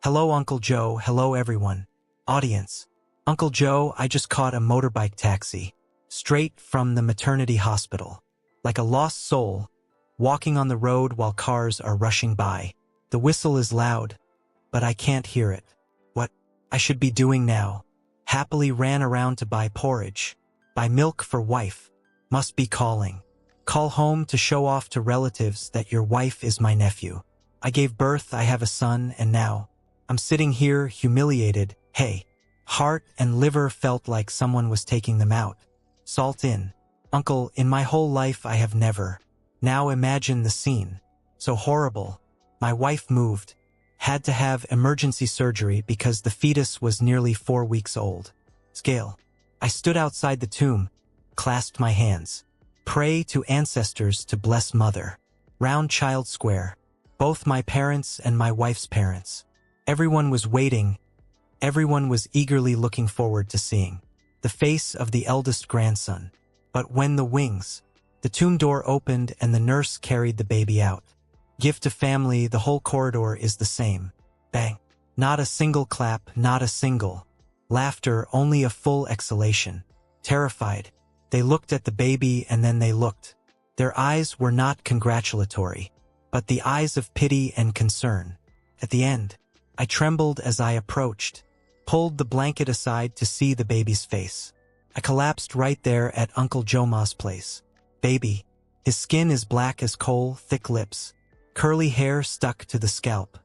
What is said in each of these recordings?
Hello, Uncle Joe. Hello, everyone. Audience. Uncle Joe, I just caught a motorbike taxi, straight from the maternity hospital. Like a lost soul, walking on the road while cars are rushing by. The whistle is loud, but I can't hear it. What I should be doing now? Happily ran around to buy porridge. Buy milk for wife. Must be calling. Call home to show off to relatives that your wife is my nephew. I gave birth, I have a son, and now I'm sitting here humiliated. Hey, heart and liver felt like someone was taking them out. Salt in. Uncle, in my whole life I have never. Now imagine the scene. So horrible. My wife moved. Had to have emergency surgery because the fetus was nearly 4 weeks old. Scale. I stood outside the tomb, clasped my hands. Pray to ancestors to bless mother. Round child square. Both my parents and my wife's parents. Everyone was waiting. Everyone was eagerly looking forward to seeing the face of the eldest grandson. But when the tomb door opened and the nurse carried the baby out. Gift to family, the whole corridor is the same. Bang. Not a single clap, not a single laughter, only a full exhalation. Terrified. They looked at the baby and then they looked. Their eyes were not congratulatory, but the eyes of pity and concern. At the end, I trembled as I approached, pulled the blanket aside to see the baby's face. I collapsed right there at Uncle Joma's place. Baby. His skin is black as coal, thick lips, curly hair stuck to the scalp.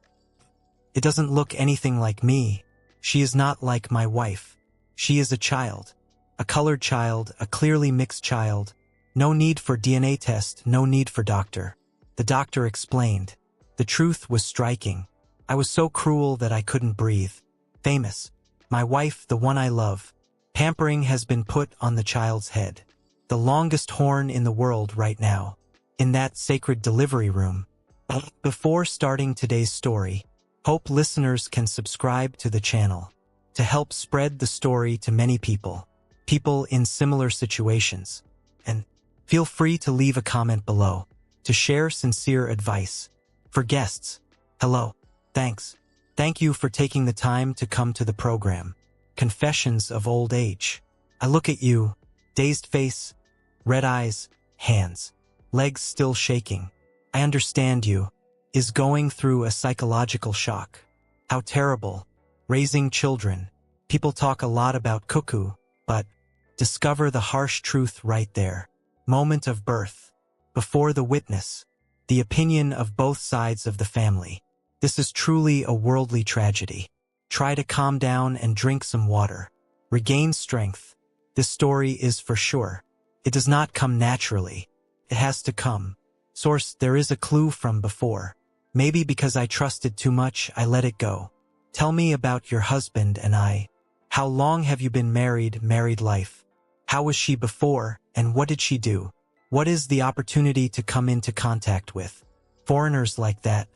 It doesn't look anything like me. She is not like my wife. She is a child. A colored child, a clearly mixed child. No need for DNA test, no need for doctor. The doctor explained. The truth was striking. I was so cruel that I couldn't breathe. Famous. My wife, the one I love. Pampering has been put on the child's head. The longest horn in the world right now. In that sacred delivery room. Before starting today's story, hope listeners can subscribe to the channel to help spread the story to many people. People in similar situations. And feel free to leave a comment below to share sincere advice. For guests, hello, thanks. Thank you for taking the time to come to the program. Confessions of Old Age. I look at you, dazed face, red eyes, hands, legs still shaking. I understand you. Is going through a psychological shock. How terrible. Raising children. People talk a lot about cuckoo, but discover the harsh truth right there. Moment of birth. Before the witness. The opinion of both sides of the family. This is truly a worldly tragedy. Try to calm down and drink some water. Regain strength. This story is for sure. It does not come naturally. It has to come. Source, there is a clue from before. Maybe because I trusted too much, I let it go. Tell me about your husband and I. How long have you been married life? How was she before, and what did she do? What is the opportunity to come into contact with foreigners like that?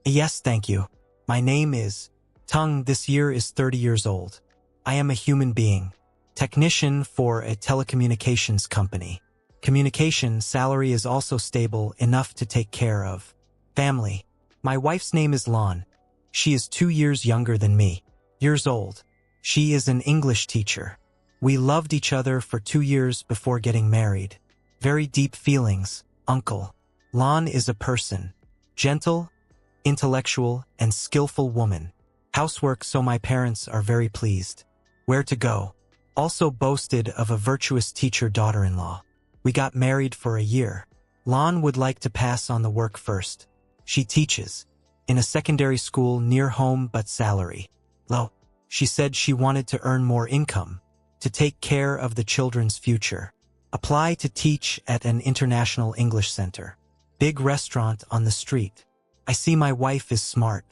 Yes, thank you. My name is Tung. This year is 30 years old. I am a human being. Technician for a telecommunications company. Communication salary is also stable enough to take care of family. My wife's name is Lon. She is 2 years younger than me. Years old. She is an English teacher. We loved each other for 2 years before getting married. Very deep feelings, uncle. Lon is a person. Gentle, intellectual, and skillful woman. Housework, so my parents are very pleased. Where to go. Also boasted of a virtuous teacher daughter-in-law. We got married for a year. Lon would like to pass on the work first. She teaches in a secondary school near home but salary low. She said she wanted to earn more income to take care of the children's future. Apply to teach at an international English center. Big restaurant on the street. I see my wife is smart.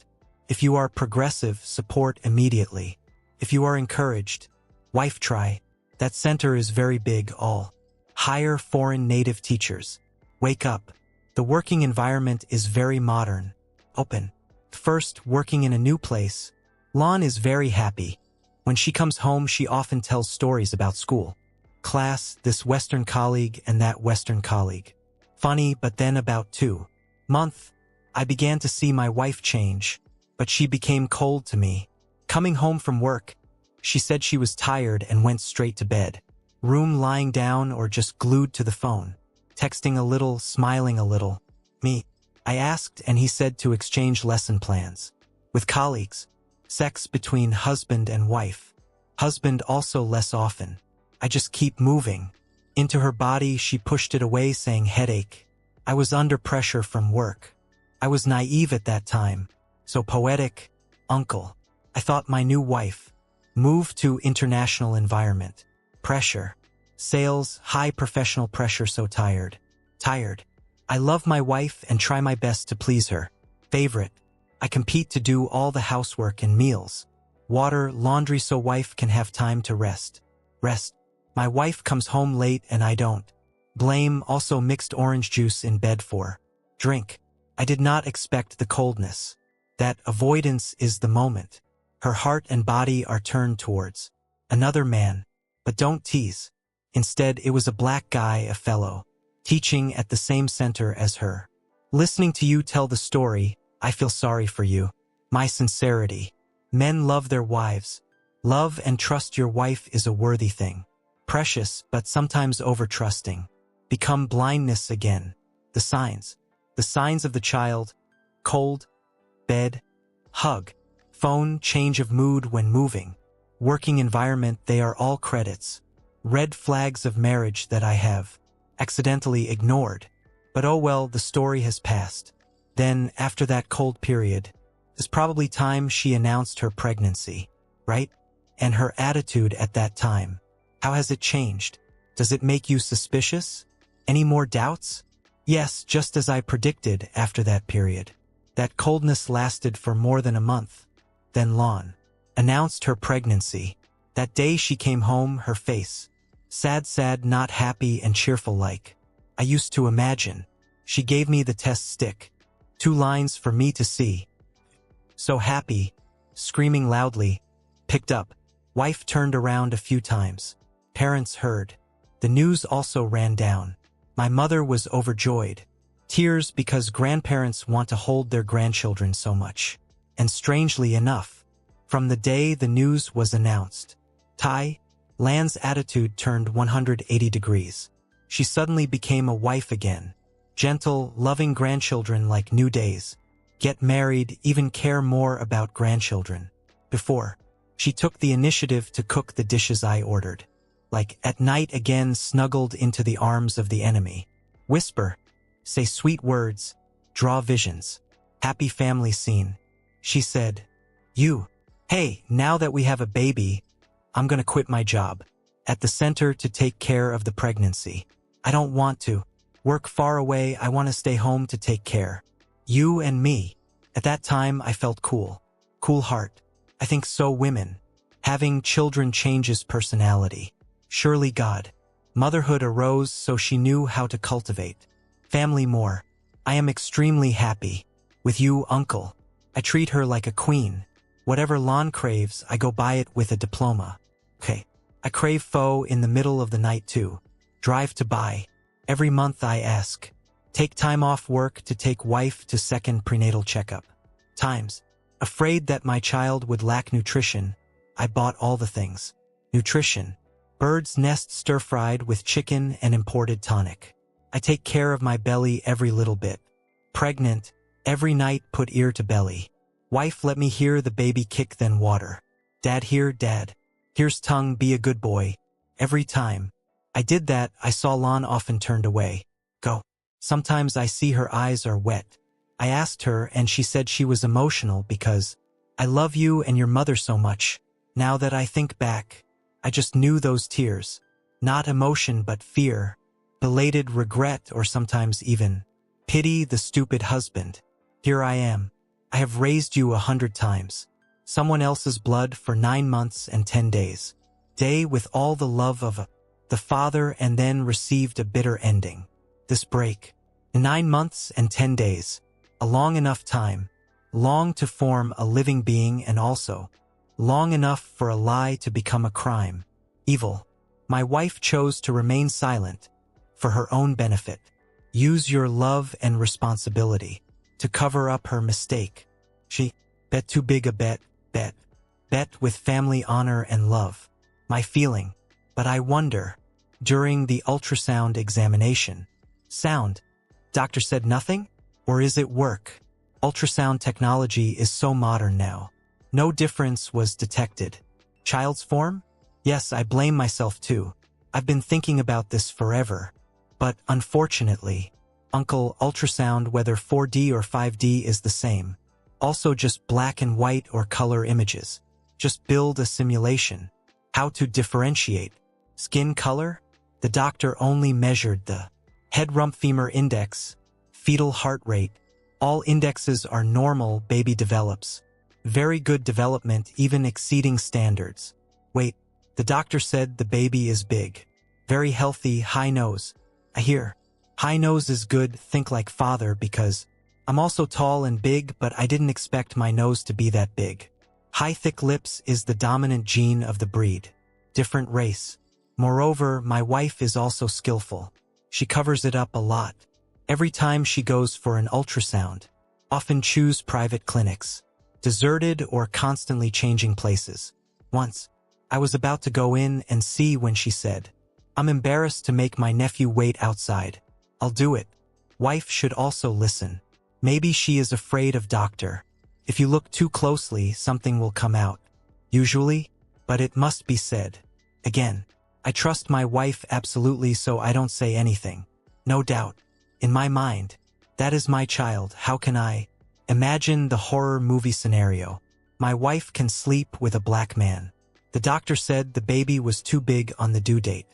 If you are progressive, support immediately. If you are encouraged, wife try. That center is very big. All hire foreign native teachers. Wake up. The working environment is very modern. Open. First, working in a new place. Lon is very happy. When she comes home, she often tells stories about school. Class, this Western colleague and that Western colleague. Funny, but then about 2 months, I began to see my wife change. but she became cold to me. Coming home from work, she said she was tired and went straight to bed. Room lying down or just glued to the phone. Texting a little, smiling a little. Me. I asked and he said to exchange lesson plans. With colleagues. Sex between husband and wife. Husband also less often. I just keep moving. Into her body she pushed it away saying headache. I was under pressure from work. I was naive at that time. So poetic. Uncle. I thought my new wife. Moved to international environment. Pressure. Sales, high professional pressure so tired. Tired. I love my wife and try my best to please her. Favorite. I compete to do all the housework and meals. Water, laundry so wife can have time to rest. Rest. My wife comes home late and I don't. Blame also mixed orange juice in bed for. Drink. I did not expect the coldness. That avoidance is the moment. Her heart and body are turned towards another man. But don't tease. Instead, it was a black guy, a fellow, teaching at the same center as her. Listening to you tell the story, I feel sorry for you. My sincerity. Men love their wives. Love and trust your wife is a worthy thing. Precious, but sometimes over-trusting. Become blindness again. The signs. The signs of the child. Cold. Bed. Hug. Phone, change of mood when moving. Working environment, they are all credits. Red flags of marriage that I have accidentally ignored. But oh well, the story has passed. Then, after that cold period, it's probably time she announced her pregnancy, right? And her attitude at that time. How has it changed? Does it make you suspicious? Any more doubts? Yes, just as I predicted after that period. That coldness lasted for more than a month. Then Lon announced her pregnancy. That day she came home, her face. Sad, not happy and cheerful like. I used to imagine. She gave me the test stick. 2 lines for me to see. So happy. Screaming loudly. Picked up. Wife turned around a few times. Parents heard. The news also ran down. My mother was overjoyed. Tears because grandparents want to hold their grandchildren so much. And strangely enough, from the day the news was announced, Lan's attitude turned 180 degrees. She suddenly became a wife again. Gentle, loving grandchildren like new days. Get married, even care more about grandchildren. Before, she took the initiative to cook the dishes I ordered. Like at night again snuggled into the arms of the enemy. Whisper. Say sweet words. Draw visions. Happy family scene. She said, hey, now that we have a baby, I'm gonna quit my job. At the center to take care of the pregnancy. I don't want to work far away, I want to stay home to take care. You and me. At that time, I felt cool. Cool heart. I think so women. Having children changes personality. Surely God. Motherhood arose so she knew how to cultivate. Family more. I am extremely happy. With you, uncle. I treat her like a queen. Whatever Lon craves, I go buy it with a diploma. Okay. I crave pho in the middle of the night too. Drive to buy. Every month I ask. Take time off work to take wife to second prenatal checkup. Times. Afraid that my child would lack nutrition, I bought all the things. Nutrition. Bird's nest stir-fried with chicken and imported tonic. I take care of my belly every little bit. Pregnant. Every night put ear to belly. Wife let me hear the baby kick then water. Dad here, dad. Here's tongue, be a good boy. Every time. I did that, I saw Lon often turned away. Go. Sometimes I see her eyes are wet. I asked her and she said she was emotional because I love you and your mother so much. Now that I think back, I just knew those tears. Not emotion but fear. Belated regret or sometimes even pity the stupid husband. Here I am. I have raised you 100 times. Someone else's blood for 9 months and 10 days. Day with all the love of the father and then received a bitter ending. This break. 9 months and 10 days. A long enough time. Long to form a living being and also long enough for a lie to become a crime. Evil. My wife chose to remain silent for her own benefit. Use your love and responsibility to cover up her mistake. Bet too big a bet, bet. Bet with family honor and love. My feeling. But I wonder, during the ultrasound examination. Sound. Doctor said nothing? Or is it work? Ultrasound technology is so modern now. No difference was detected. Child's form? Yes, I blame myself too. I've been thinking about this forever. But unfortunately, Uncle, ultrasound, whether 4D or 5D, is the same. Also just black and white or color images. Just build a simulation. How to differentiate? Skin color? The doctor only measured the head-rump-femur index, fetal heart rate. All indexes are normal, baby develops. Very good development, even exceeding standards. Wait, the doctor said the baby is big. Very healthy, high nose. I hear. High nose is good, think like father, because I'm also tall and big, but I didn't expect my nose to be that big. High thick lips is the dominant gene of the breed. Different race. Moreover, my wife is also skillful. She covers it up a lot. Every time she goes for an ultrasound. Often choose private clinics. Deserted or constantly changing places. Once, I was about to go in and see when she said, "I'm embarrassed to make my nephew wait outside. I'll do it." Wife should also listen. Maybe she is afraid of doctor. If you look too closely, something will come out. Usually, but it must be said. Again, I trust my wife absolutely, so I don't say anything. No doubt. In my mind, that is my child. How can I? Imagine the horror movie scenario. My wife can sleep with a black man. The doctor said the baby was too big on the due date.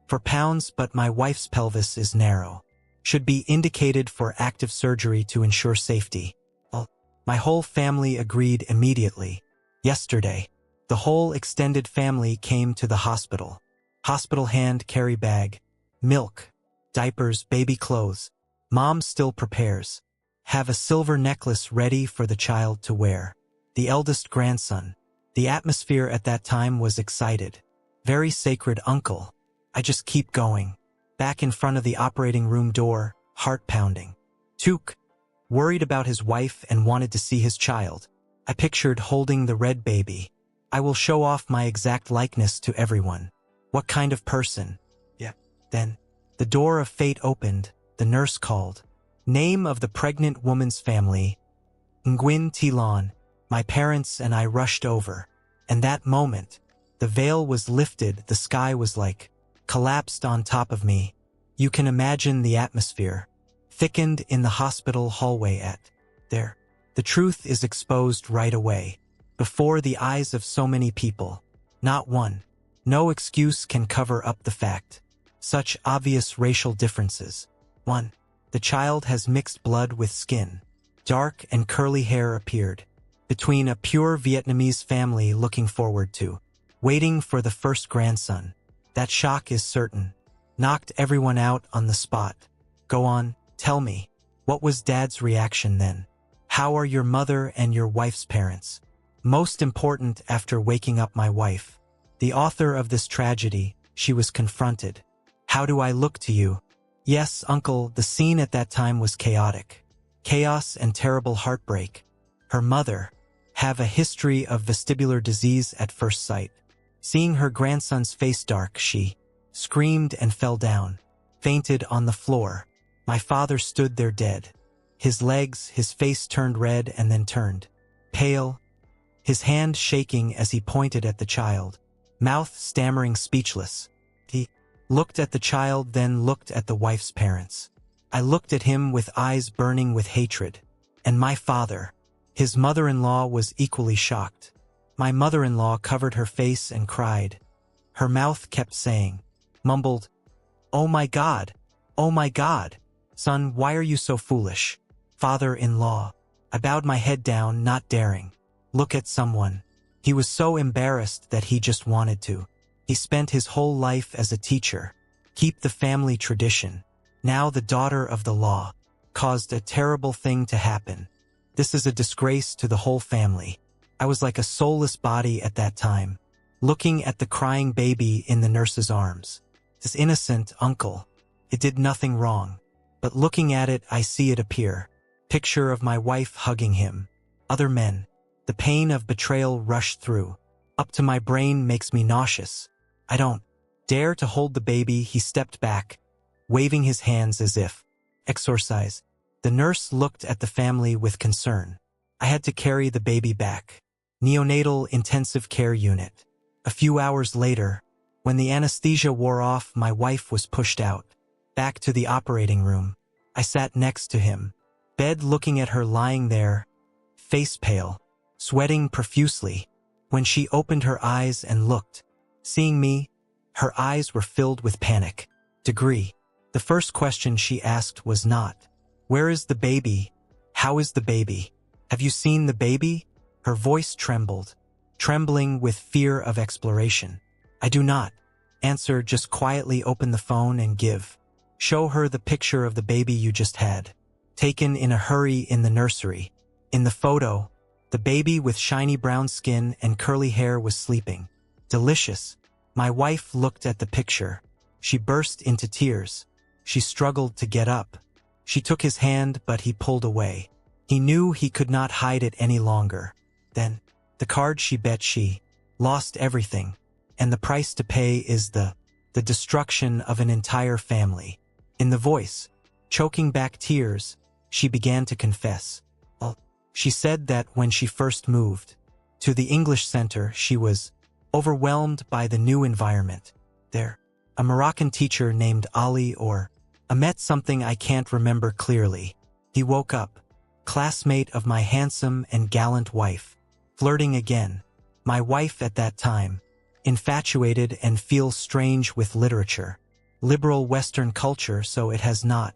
For pounds, but my wife's pelvis is narrow. Should be indicated for active surgery to ensure safety. Well, my whole family agreed immediately. Yesterday, the whole extended family came to the hospital. Hospital hand carry bag, milk, diapers, baby clothes. Mom still prepares. Have a silver necklace ready for the child to wear. The eldest grandson. The atmosphere at that time was excited. Very sacred uncle. I just keep going. Back in front of the operating room door, heart pounding. Took. Worried about his wife and wanted to see his child. I pictured holding the red baby. I will show off my exact likeness to everyone. What kind of person? Yeah. Then, the door of fate opened. The nurse called. Name of the pregnant woman's family. Nguyen Tilon. My parents and I rushed over. And that moment, the veil was lifted, the sky was like, collapsed on top of me. You can imagine the atmosphere. Thickened in the hospital hallway at. There. The truth is exposed right away. Before the eyes of so many people. Not one. No excuse can cover up the fact. Such obvious racial differences. 1. The child has mixed blood with skin. Dark and curly hair appeared. Between a pure Vietnamese family looking forward to. Waiting for the first grandson. That shock is certain. Knocked everyone out on the spot. Go on, tell me. What was Dad's reaction then? How are your mother and your wife's parents? Most important, after waking up my wife. The author of this tragedy, she was confronted. How do I look to you? Yes, uncle, the scene at that time was chaotic. Chaos and terrible heartbreak. Her mother have a history of vestibular disease at first sight. Seeing her grandson's face dark, she screamed and fell down, fainted on the floor. My father stood there dead. His legs, his face turned red and then turned pale, his hand shaking as he pointed at the child, mouth stammering, speechless. He looked at the child, then looked at the wife's parents. I looked at him with eyes burning with hatred. And my father, his mother-in-law, was equally shocked. My mother-in-law covered her face and cried. Her mouth kept saying, mumbled, "Oh my God! Oh my God! Son, why are you so foolish? Father-in-law." I bowed my head down, not daring. Look at someone. He was so embarrassed that he just wanted to. He spent his whole life as a teacher. Keep the family tradition. Now the daughter of the law caused a terrible thing to happen. This is a disgrace to the whole family. I was like a soulless body at that time, looking at the crying baby in the nurse's arms. This innocent uncle. It did nothing wrong. But looking at it, I see it appear. Picture of my wife hugging him. Other men. The pain of betrayal rushed through. Up to my brain makes me nauseous. I don't dare to hold the baby. He stepped back, waving his hands as if, exorcise. The nurse looked at the family with concern. I had to carry the baby back. Neonatal intensive care unit. A few hours later, when the anesthesia wore off, my wife was pushed out. Back to the operating room. I sat next to him, bed looking at her lying there, face pale, sweating profusely. When she opened her eyes and looked, seeing me, her eyes were filled with panic. Degree. The first question she asked was not, "Where is the baby? How is the baby? Have you seen the baby?" Her voice trembled, trembling with fear of exploration. "I do not." Answer, "Just quietly open the phone and show her the picture of the baby you just had. Taken in a hurry in the nursery. In the photo, the baby with shiny brown skin and curly hair was sleeping. Delicious." My wife looked at the picture. She burst into tears. She struggled to get up. She took his hand, but he pulled away. He knew he could not hide it any longer. Then, the card, she bet she lost everything. And the price to pay is the destruction of an entire family. In the voice, choking back tears, she began to confess. She said that when she first moved to the English center, she was overwhelmed by the new environment. There, a Moroccan teacher named Ali or Ahmet, something I can't remember clearly. He woke up, classmate of my handsome and gallant wife, flirting again. My wife at that time, infatuated and feels strange with literature. Liberal Western culture, so it has not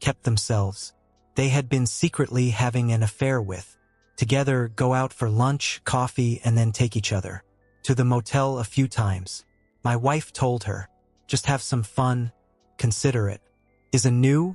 kept themselves. They had been secretly having an affair with. Together, go out for lunch, coffee, and then take each other to the motel a few times. My wife told her, "Just have some fun, consider it." Is a new,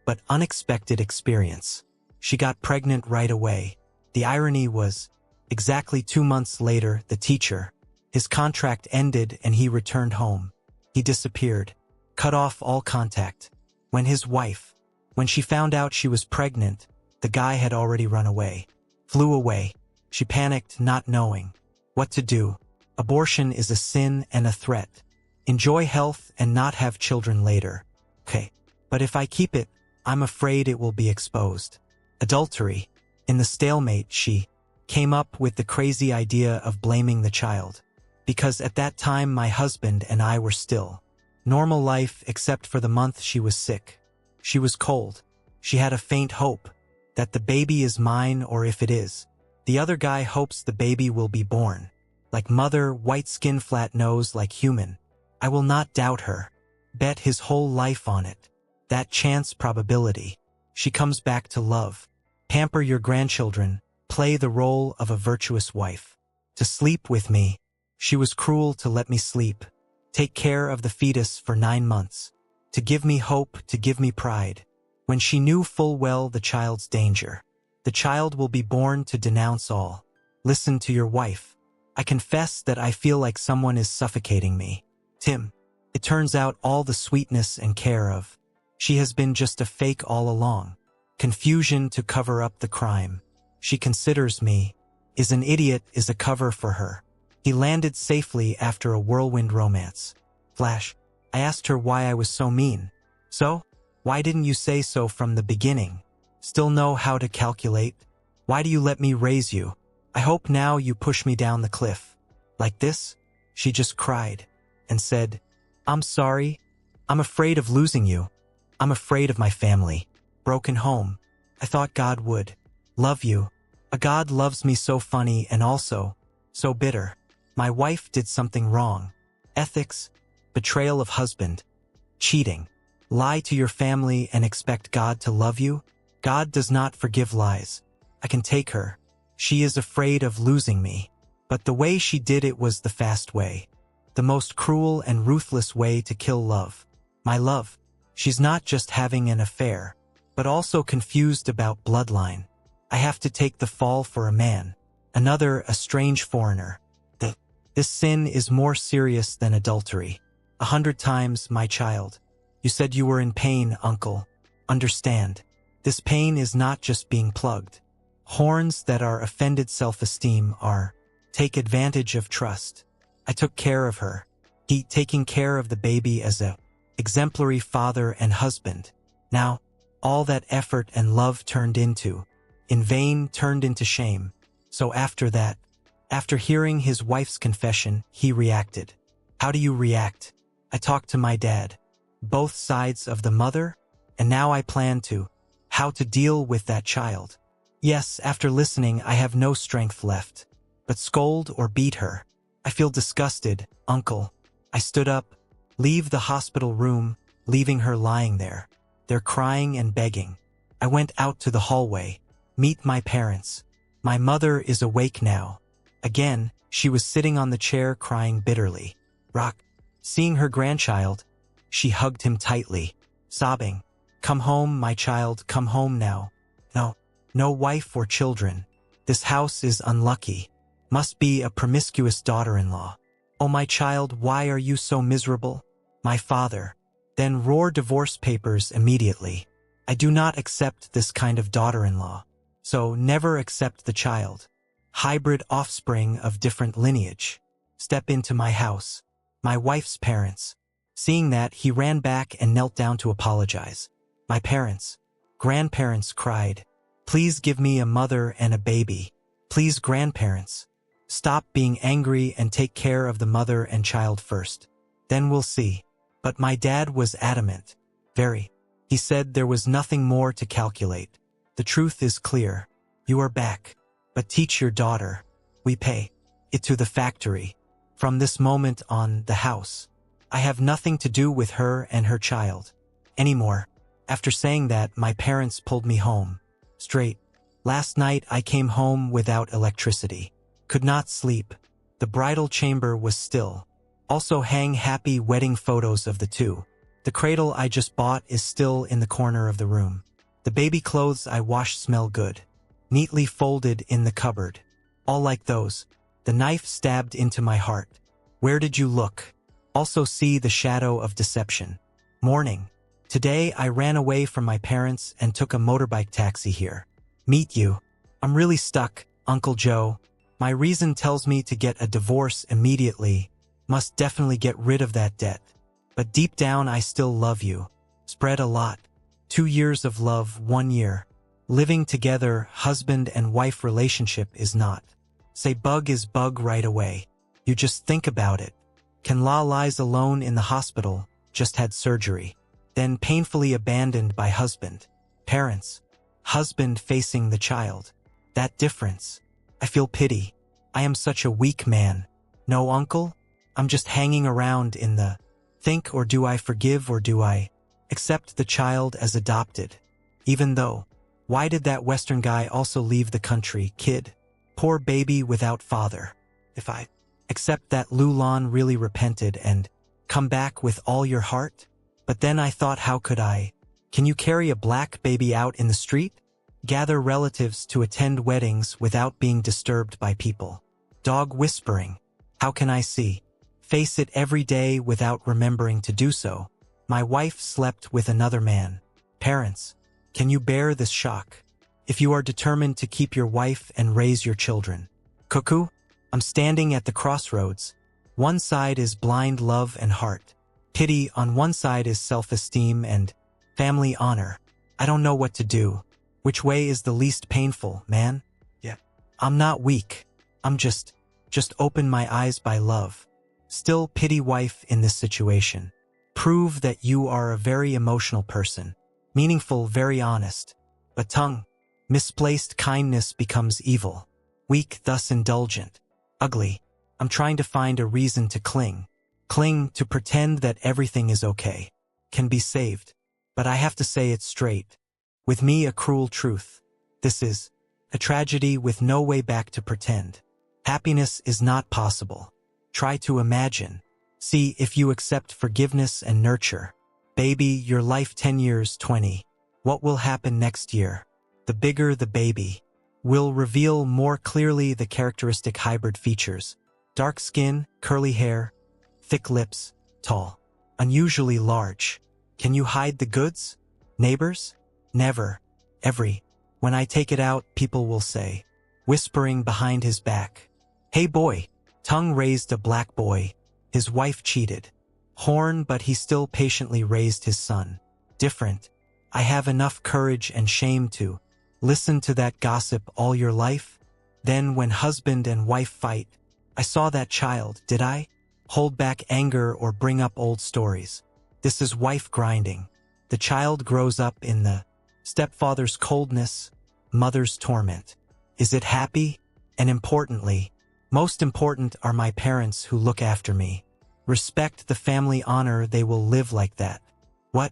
but unexpected experience. She got pregnant right away. The irony was, exactly 2 months later, the teacher, his contract ended and he returned home. He disappeared, cut off all contact. When she found out she was pregnant, the guy had already run away, flew away. She panicked, not knowing what to do. Abortion is a sin and a threat. Enjoy health and not have children later. Okay, but if I keep it, I'm afraid it will be exposed. Adultery. In the stalemate, she came up with the crazy idea of blaming the child. Because at that time my husband and I were still normal life, except for the month she was sick. She was cold. She had a faint hope that the baby is mine, or if it is, the other guy hopes the baby will be born. Like mother, white skin, flat nose, like human. I will not doubt her. Bet his whole life on it. That chance probability. She comes back to love. Pamper your grandchildren. Play the role of a virtuous wife. To sleep with me. She was cruel to let me sleep. Take care of the fetus for 9 months. To give me hope, to give me pride. When she knew full well the child's danger. The child will be born to denounce all. Listen to your wife. I confess that I feel like someone is suffocating me. Tim. It turns out all the sweetness and care of. She has been just a fake all along. Confusion to cover up the crime. She considers me. Is an idiot is a cover for her. He landed safely after a whirlwind romance. Flash. I asked her why I was so mean. So? Why didn't you say so from the beginning? Still know how to calculate? Why do you let me raise you? I hope now you push me down the cliff. Like this? She just cried and said, "I'm sorry. I'm afraid of losing you. I'm afraid of my family. Broken home. I thought God would love you. A God loves me so funny and also so bitter. My wife did something wrong. Ethics, betrayal of husband, cheating. Lie to your family and expect God to love you? God does not forgive lies. I can take her. She is afraid of losing me. But the way she did it was the fast way. The most cruel and ruthless way to kill love. My love. She's not just having an affair, but also confused about bloodline. I have to take the fall for a man. Another, a strange foreigner. This sin is more serious than adultery. 100 times, my child. You said you were in pain, uncle. Understand. This pain is not just being plugged. Horns that are offended self-esteem are take advantage of trust. I took care of her. He taking care of the baby as a exemplary father and husband. Now, all that effort and love turned into, in vain turned into shame. So after that, after hearing his wife's confession, he reacted. How do you react? I talked to my dad, both sides of the mother, and now I plan to, how to deal with that child. Yes, after listening, I have no strength left. But scold or beat her. I feel disgusted, uncle. I stood up, leave the hospital room, leaving her lying there. They're crying and begging. I went out to the hallway, meet my parents. My mother is awake now. Again, she was sitting on the chair crying bitterly. Rock. Seeing her grandchild, she hugged him tightly, sobbing. Come home, my child, come home now. No wife or children. This house is unlucky. Must be a promiscuous daughter-in-law. Oh, my child, why are you so miserable? My father. Then roar divorce papers immediately. I do not accept this kind of daughter-in-law. So never accept the child. Hybrid offspring of different lineage. Step into my house. My wife's parents. Seeing that, he ran back and knelt down to apologize. My parents, grandparents cried. Please give me a mother and a baby. Please, grandparents. Stop being angry and take care of the mother and child first. Then we'll see. But my dad was adamant. Very. He said there was nothing more to calculate. The truth is clear. You are back. But teach your daughter. We pay it to the factory. From this moment on, the house. I have nothing to do with her and her child anymore. After saying that, my parents pulled me home. Straight. Last night I came home without electricity. Could not sleep. The bridal chamber was still. Also hang happy wedding photos of the two. The cradle I just bought is still in the corner of the room. The baby clothes I washed smell good. Neatly folded in the cupboard. All like those. The knife stabbed into my heart. Where did you look? Also see the shadow of deception. Morning. Today I ran away from my parents and took a motorbike taxi here. Meet you. I'm really stuck, Uncle Joe. My reason tells me to get a divorce immediately. Must definitely get rid of that debt. But deep down I still love you. Spread a lot. 2 years of love, 1 year. Living together, husband and wife relationship is not. Say bug is bug right away. You just think about it. Can La lies alone in the hospital, just had surgery. Then painfully abandoned by husband. Parents. Husband facing the child. That difference. I feel pity. I am such a weak man. No, uncle? I'm just hanging around in the think, or do I forgive, or do I accept the child as adopted? Even though, why did that Western guy also leave the country, kid? Poor baby without father. If I accept that Lulan really repented and come back with all your heart? But then I thought, how could I? Can you carry a black baby out in the street? Gather relatives to attend weddings without being disturbed by people. Dog whispering. How can I see? Face it every day without remembering to do so. My wife slept with another man. Parents. Can you bear this shock? If you are determined to keep your wife and raise your children. Cuckoo? I'm standing at the crossroads. One side is blind love and heart. Pity on one side is self-esteem and family honor. I don't know what to do. Which way is the least painful, man? Yeah. I'm not weak. I'm just open my eyes by love. Still pity wife in this situation. Prove that you are a very emotional person. Meaningful, very honest. But tongue. Misplaced kindness becomes evil. Weak, thus indulgent. Ugly. I'm trying to find a reason to cling. Cling to pretend that everything is okay. Can be saved. But I have to say it straight. With me a cruel truth. This is a tragedy with no way back to pretend. Happiness is not possible. Try to imagine. See if you accept forgiveness and nurture. Baby, your life 10 years, 20. What will happen next year? The bigger the baby will reveal more clearly the characteristic hybrid features. Dark skin, curly hair, thick lips, tall, unusually large. Can you hide the goods? Neighbors? Never. Every When I take it out, people will say, whispering behind his back, "Hey boy." Tongue raised a black boy. His wife cheated. Horn, but he still patiently raised his son. Different. I have enough courage and shame to listen to that gossip all your life. Then when husband and wife fight, I saw that child, did I? Hold back anger or bring up old stories. This is wife grinding. The child grows up in the stepfather's coldness, mother's torment. Is it happy? And importantly, most important are my parents who look after me. Respect the family honor, they will live like that. What?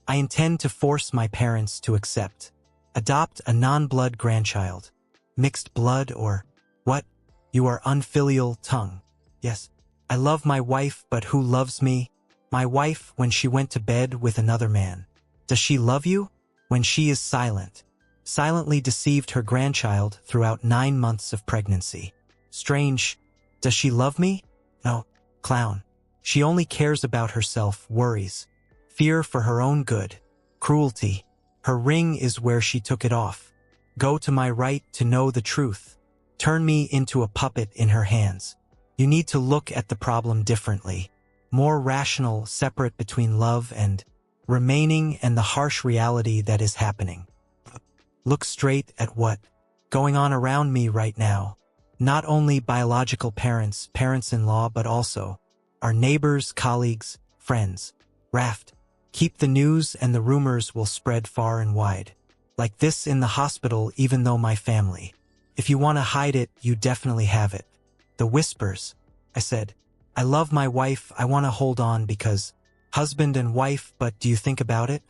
I intend to force my parents to accept. Adopt a non-blood grandchild. Mixed blood or what? You are unfilial. Tongue. Yes. I love my wife, but who loves me? My wife when she went to bed with another man. Does she love you? When she is silent. Silently deceived her grandchild throughout 9 months of pregnancy. Strange. Does she love me? No. Clown. She only cares about herself, worries. Fear for her own good. Cruelty. Her ring is where she took it off. Go to my right to know the truth. Turn me into a puppet in her hands. You need to look at the problem differently. More rational, separate between love and remaining and the harsh reality that is happening. Look straight at what going on around me right now. Not only biological parents, parents-in-law, but also our neighbors, colleagues, friends. Raft. Keep the news and the rumors will spread far and wide. Like this in the hospital, even though my family. If you want to hide it, you definitely have it. The whispers. I said, I love my wife, I want to hold on because husband and wife, but do you think about it?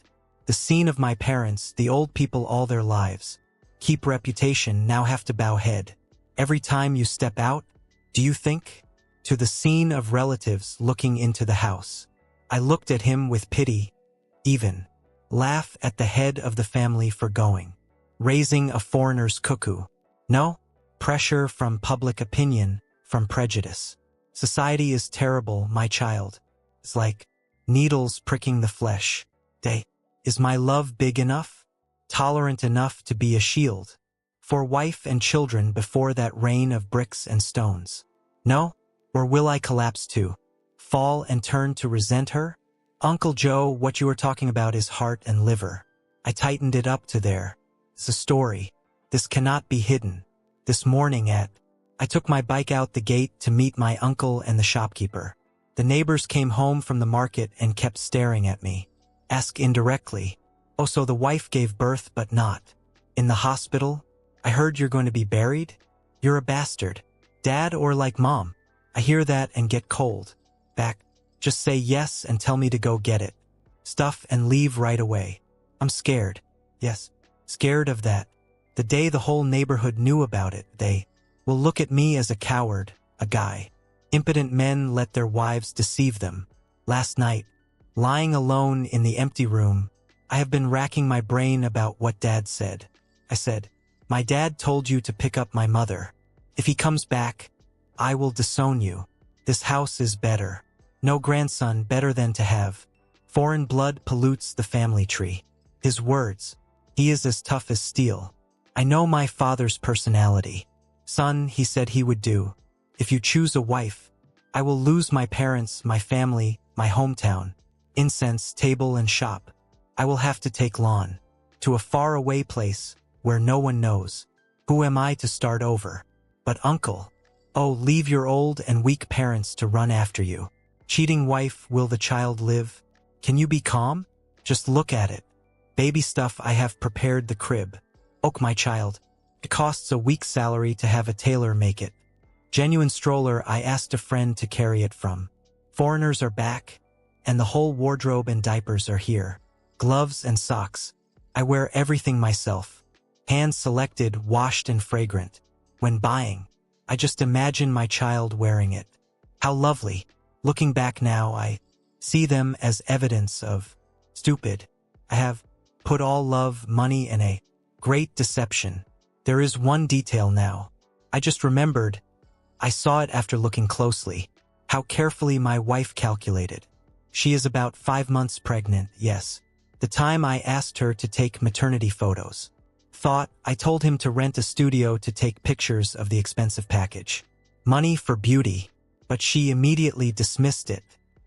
The scene of my parents, the old people all their lives. Keep reputation, now have to bow head. Every time you step out, do you think? To the scene of relatives looking into the house. I looked at him with pity, even. Laugh at the head of the family for going. Raising a foreigner's cuckoo. No? Pressure from public opinion, from prejudice. Society is terrible, my child. It's like needles pricking the flesh. Is my love big enough? Tolerant enough to be a shield? For wife and children before that rain of bricks and stones? No? Or will I collapse too? Fall and turn to resent her? Uncle Joe, what you are talking about is heart and liver. I tightened it up to there. It's a story. This cannot be hidden. This morning I took my bike out the gate to meet my uncle and the shopkeeper. The neighbors came home from the market and kept staring at me. Ask indirectly. Oh, so the wife gave birth but not in the hospital? I heard you're going to be buried? You're a bastard. Dad or like mom? I hear that and get cold. Back. Just say yes and tell me to go get it. Stuff and leave right away. I'm scared. Yes, scared of that. The day the whole neighborhood knew about it, they will look at me as a coward, a guy. Impotent men let their wives deceive them. Last night, lying alone in the empty room, I have been racking my brain about what Dad said. I said, my dad told you to pick up my mother. If he comes back, I will disown you. This house is better. No grandson better than to have. Foreign blood pollutes the family tree. His words. He is as tough as steel. I know my father's personality. Son, he said he would do. If you choose a wife, I will lose my parents, my family, my hometown, incense, table, and shop. I will have to take Lon to a faraway place where no one knows. Who am I to start over? But uncle, oh, leave your old and weak parents to run after you. Cheating wife, will the child live? Can you be calm? Just look at it. Baby stuff, I have prepared the crib. Oak, my child. It costs a week's salary to have a tailor make it. Genuine stroller, I asked a friend to carry it from. Foreigners are back, and the whole wardrobe and diapers are here. Gloves and socks. I wear everything myself. Hand selected, washed and fragrant. When buying, I just imagine my child wearing it. How lovely. Looking back now, I see them as evidence of stupid. I have put all love, money, and a great deception. There is one detail now. I just remembered. I saw it after looking closely. How carefully my wife calculated. She is about 5 months pregnant, yes. The time I asked her to take maternity photos. thought, I told him to rent a studio to take pictures of the expensive package. Money for beauty. But she immediately dismissed it.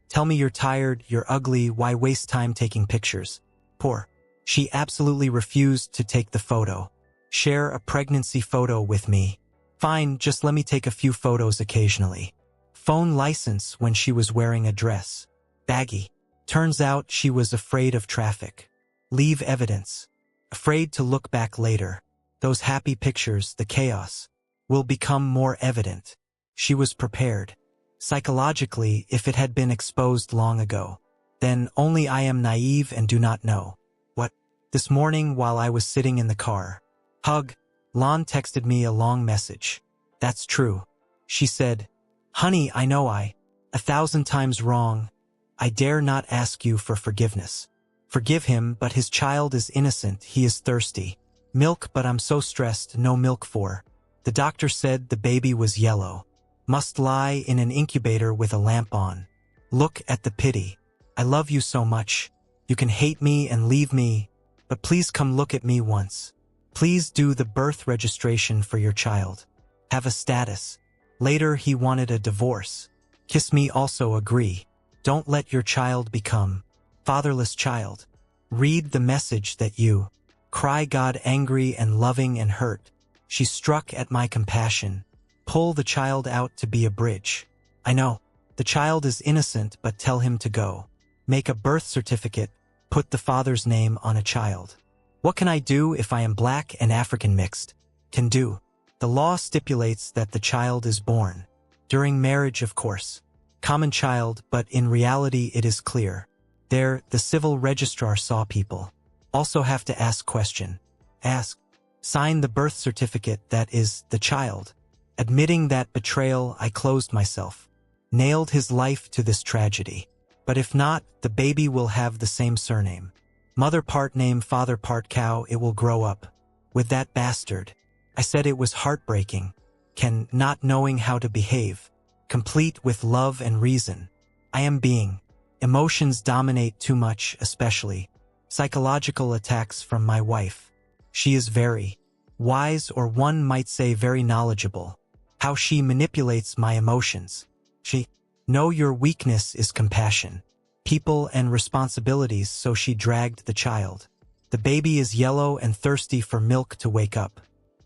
Tell me you're tired, you're ugly, why waste time taking pictures? Poor. She absolutely refused to take the photo. Share a pregnancy photo with me. Fine, just let me take a few photos occasionally. Phone license when she was wearing a dress. Baggy. Turns out she was afraid of traffic. Leave evidence. Afraid to look back later. Those happy pictures, the chaos, will become more evident. She was prepared. Psychologically, if it had been exposed long ago, then only I am naive and do not know. What? This morning while I was sitting in the car. Hug. Lon texted me a long message. That's true. She said, honey, I know 1,000 times wrong. I dare not ask you for forgiveness. Forgive him, but his child is innocent, he is thirsty. Milk, but I'm so stressed, no milk for. The doctor said the baby was yellow. Must lie in an incubator with a lamp on. Look at the pity. I love you so much. You can hate me and leave me, but please come look at me once. Please do the birth registration for your child. Have a status. Later he wanted a divorce. Kiss me also agree. Don't let your child become fatherless child. Read the message that you cry God angry and loving and hurt. She struck at my compassion. Pull the child out to be a bridge. I know. The child is innocent, but tell him to go. Make a birth certificate. Put the father's name on a child. What can I do if I am black and African mixed? Can do. The law stipulates that the child is born. During marriage, of course. Common child, but in reality it is clear. There, the civil registrar saw people. Also have to ask question. Ask. Sign the birth certificate, that is, the child. Admitting that betrayal, I closed myself. Nailed his life to this tragedy. But if not, the baby will have the same surname. Mother part name, father part cow, it will grow up. With that bastard. I said it was heartbreaking. Can not knowing how to behave. Complete with love and reason. I am being. Emotions dominate too much, especially. Psychological attacks from my wife. She is very wise, or one might say very knowledgeable. How she manipulates my emotions. She know your weakness is compassion. People and responsibilities, so she dragged the child. The baby is yellow and thirsty for milk to wake up.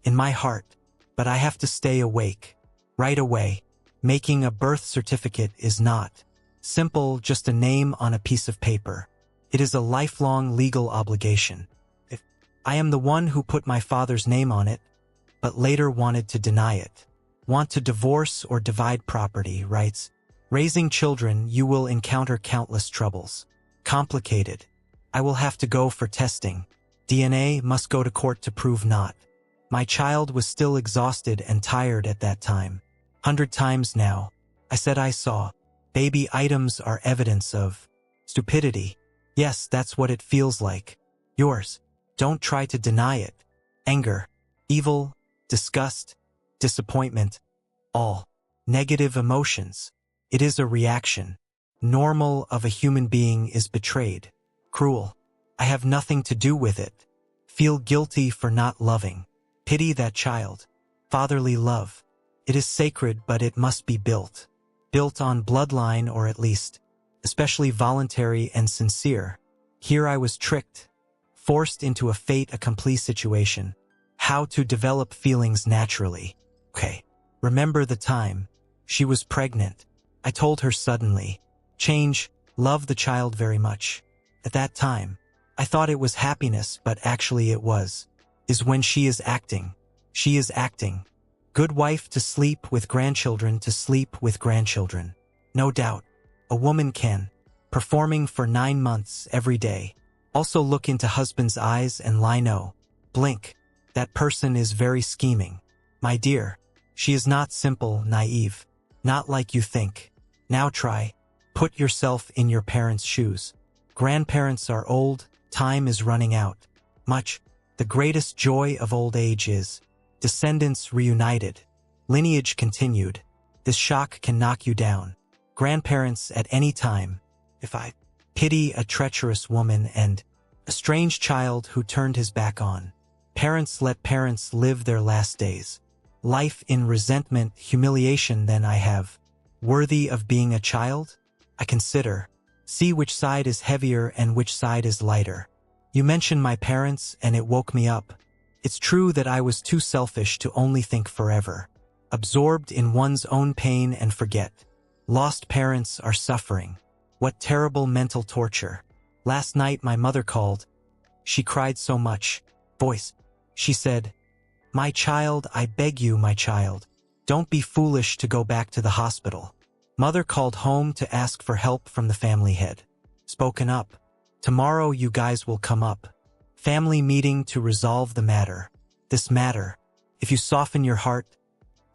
In my heart. But I have to stay awake. Right away. Making a birth certificate is not simple, just a name on a piece of paper. It is a lifelong legal obligation. If I am the one who put my father's name on it, but later wanted to deny it. Want to divorce or divide property rights. Raising children, you will encounter countless troubles. Complicated. I will have to go for testing. DNA must go to court to prove not. My child was still exhausted and tired at that time. 100 times now. I said I saw. Baby items are evidence of stupidity. Yes, that's what it feels like. Yours. Don't try to deny it. Anger. Evil. Disgust. Disappointment. All. Negative emotions. It is a reaction. Normal of a human being is betrayed. Cruel. I have nothing to do with it. Feel guilty for not loving. Pity that child. Fatherly love. It is sacred, but it must be built. Built on bloodline, or at least, especially voluntary and sincere. Here I was tricked. Forced into a complete situation. How to develop feelings naturally. Okay. Remember the time. She was pregnant. I told her suddenly. Change. Love the child very much. At that time, I thought it was happiness, but actually it was. Is when she is acting. She is acting. Good wife to sleep with grandchildren, to sleep with grandchildren. No doubt. A woman can. Performing for 9 months every day. Also look into husband's eyes and lie no. Blink. That person is very scheming. My dear. She is not simple, naive. Not like you think. Now try. Put yourself in your parents' shoes. Grandparents are old, time is running out. Much. The greatest joy of old age is descendants reunited. Lineage continued. This shock can knock you down. Grandparents at any time. If I pity a treacherous woman and a strange child who turned his back on. Parents let parents live their last days. Life in resentment, humiliation then I have. Worthy of being a child? I consider. See which side is heavier and which side is lighter. You mentioned my parents and it woke me up. It's true that I was too selfish to only think forever. Absorbed in one's own pain and forget. Lost parents are suffering. What terrible mental torture. Last night my mother called. She cried so much. Voice. She said, "My child, I beg you, my child. Don't be foolish to go back to the hospital." Mother called home to ask for help from the family head. Spoken up. Tomorrow you guys will come up. Family meeting to resolve the matter. This matter. If you soften your heart,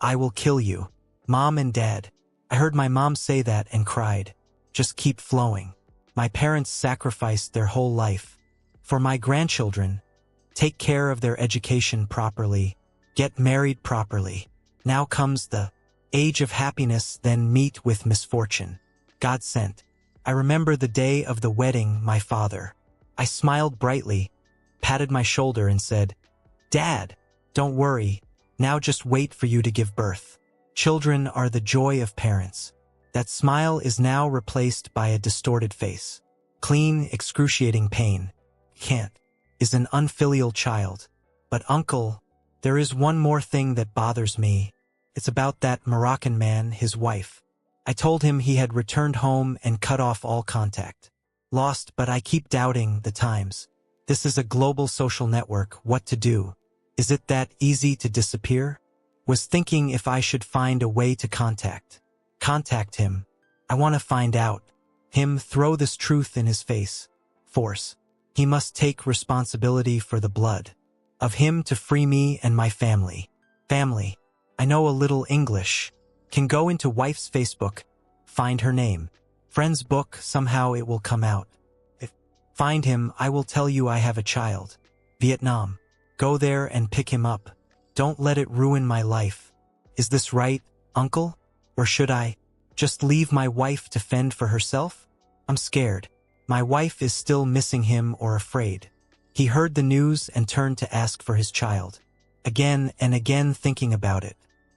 I will kill you. Mom and Dad. I heard my mom say that and cried. Just keep flowing. My parents sacrificed their whole life. For my grandchildren, take care of their education properly. Get married properly. Now comes the age of happiness, then meet with misfortune. God sent. I remember the day of the wedding, my father. I smiled brightly, patted my shoulder and said, "Dad, don't worry. Now just wait for you to give birth." Children are the joy of parents. That smile is now replaced by a distorted face. Clean, excruciating pain. Can't. Is an unfilial child. But uncle, there is one more thing that bothers me. It's about that Moroccan man, his wife. I told him he had returned home and cut off all contact. Lost, but I keep doubting the times. This is a global social network. What to do? Is it that easy to disappear? Was thinking if I should find a way to contact him. I want to find out. Him throw this truth in his face. Force. He must take responsibility for the blood. Of him to free me and my family. Family. I know a little English. Can go into wife's Facebook. Find her name. Friend's book, somehow it will come out. If find him, I will tell you I have a child. Vietnam. Go there and pick him up. Don't let it ruin my life. Is this right, uncle? Or should I just leave my wife to fend for herself? I'm scared. My wife is still missing him or afraid. He heard the news and turned to ask for his child. Again and again thinking about it.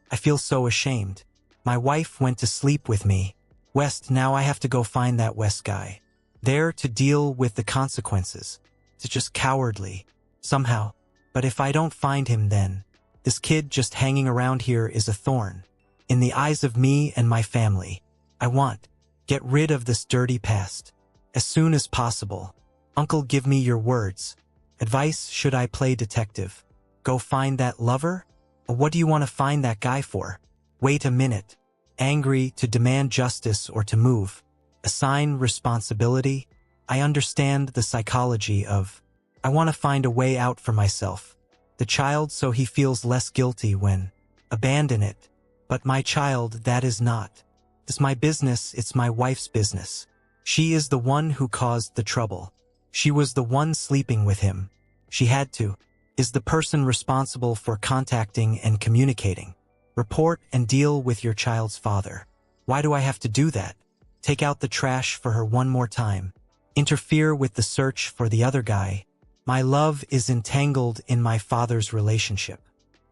I feel so ashamed. My wife went to sleep with me. West, now I have to go find that West guy. There to deal with the consequences. It's just cowardly. Somehow. But if I don't find him then, this kid just hanging around here is a thorn. In the eyes of me and my family. I want. Get rid of this dirty past. As soon as possible. Uncle, give me your words. Advice, should I play detective? Go find that lover? Or what do you want to find that guy for? Wait a minute. Angry, to demand justice or to move. Assign responsibility. I understand the psychology of, I want to find a way out for myself. The child so he feels less guilty when, abandon it. But my child, that is not. It's my business, it's my wife's business. She is the one who caused the trouble. She was the one sleeping with him. She had to. Is the person responsible for contacting and communicating. Report and deal with your child's father. Why do I have to do that? Take out the trash for her one more time. Interfere with the search for the other guy. My love is entangled in my father's relationship.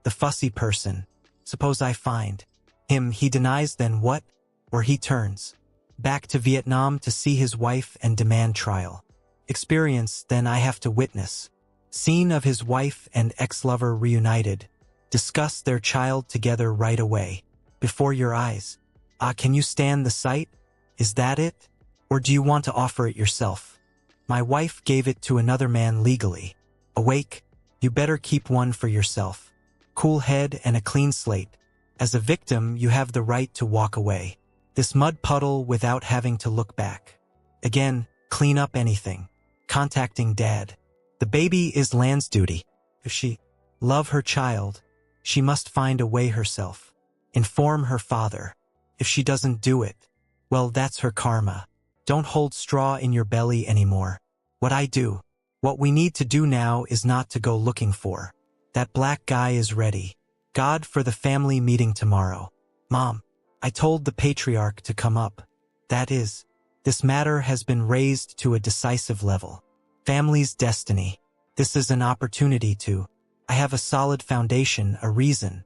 The fussy person. Suppose I find him, he denies, then what? Or he turns back to Vietnam to see his wife and demand trial. Experience, then I have to witness. Scene of his wife and ex-lover reunited. Discuss their child together right away. Before your eyes. Can you stand the sight? Is that it? Or do you want to offer it yourself? My wife gave it to another man legally. Awake, you better keep one for yourself. Cool head and a clean slate. As a victim, you have the right to walk away. This mud puddle without having to look back. Again, clean up anything. Contacting dad. The baby is Land's duty. If she love her child, she must find a way herself. Inform her father. If she doesn't do it, well, that's her karma. Don't hold straw in your belly anymore. What I do. What we need to do now is not to go looking for. That black guy is ready. God, for the family meeting tomorrow. Mom, I told the patriarch to come up. That is, this matter has been raised to a decisive level. Family's destiny. This is an opportunity to I have a solid foundation, a reason,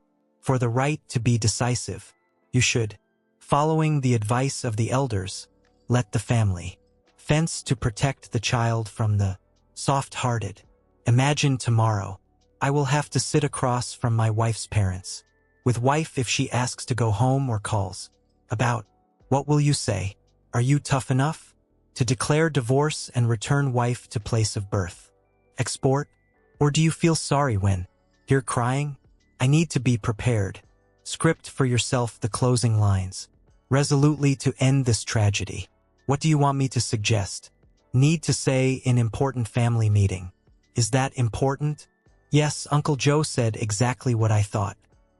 for the right to be decisive. You should, following the advice of the elders, let the family fence to protect the child from the soft-hearted. Imagine tomorrow, I will have to sit across from my wife's parents. With wife if she asks to go home or calls. About, what will you say? Are you tough enough to declare divorce and return wife to place of birth? Export? Or do you feel sorry when you're crying? I need to be prepared. Script for yourself the closing lines. Resolutely to end this tragedy. What do you want me to suggest? Need to say in important family meeting. Is that important? Yes, Uncle Joe said exactly what I thought.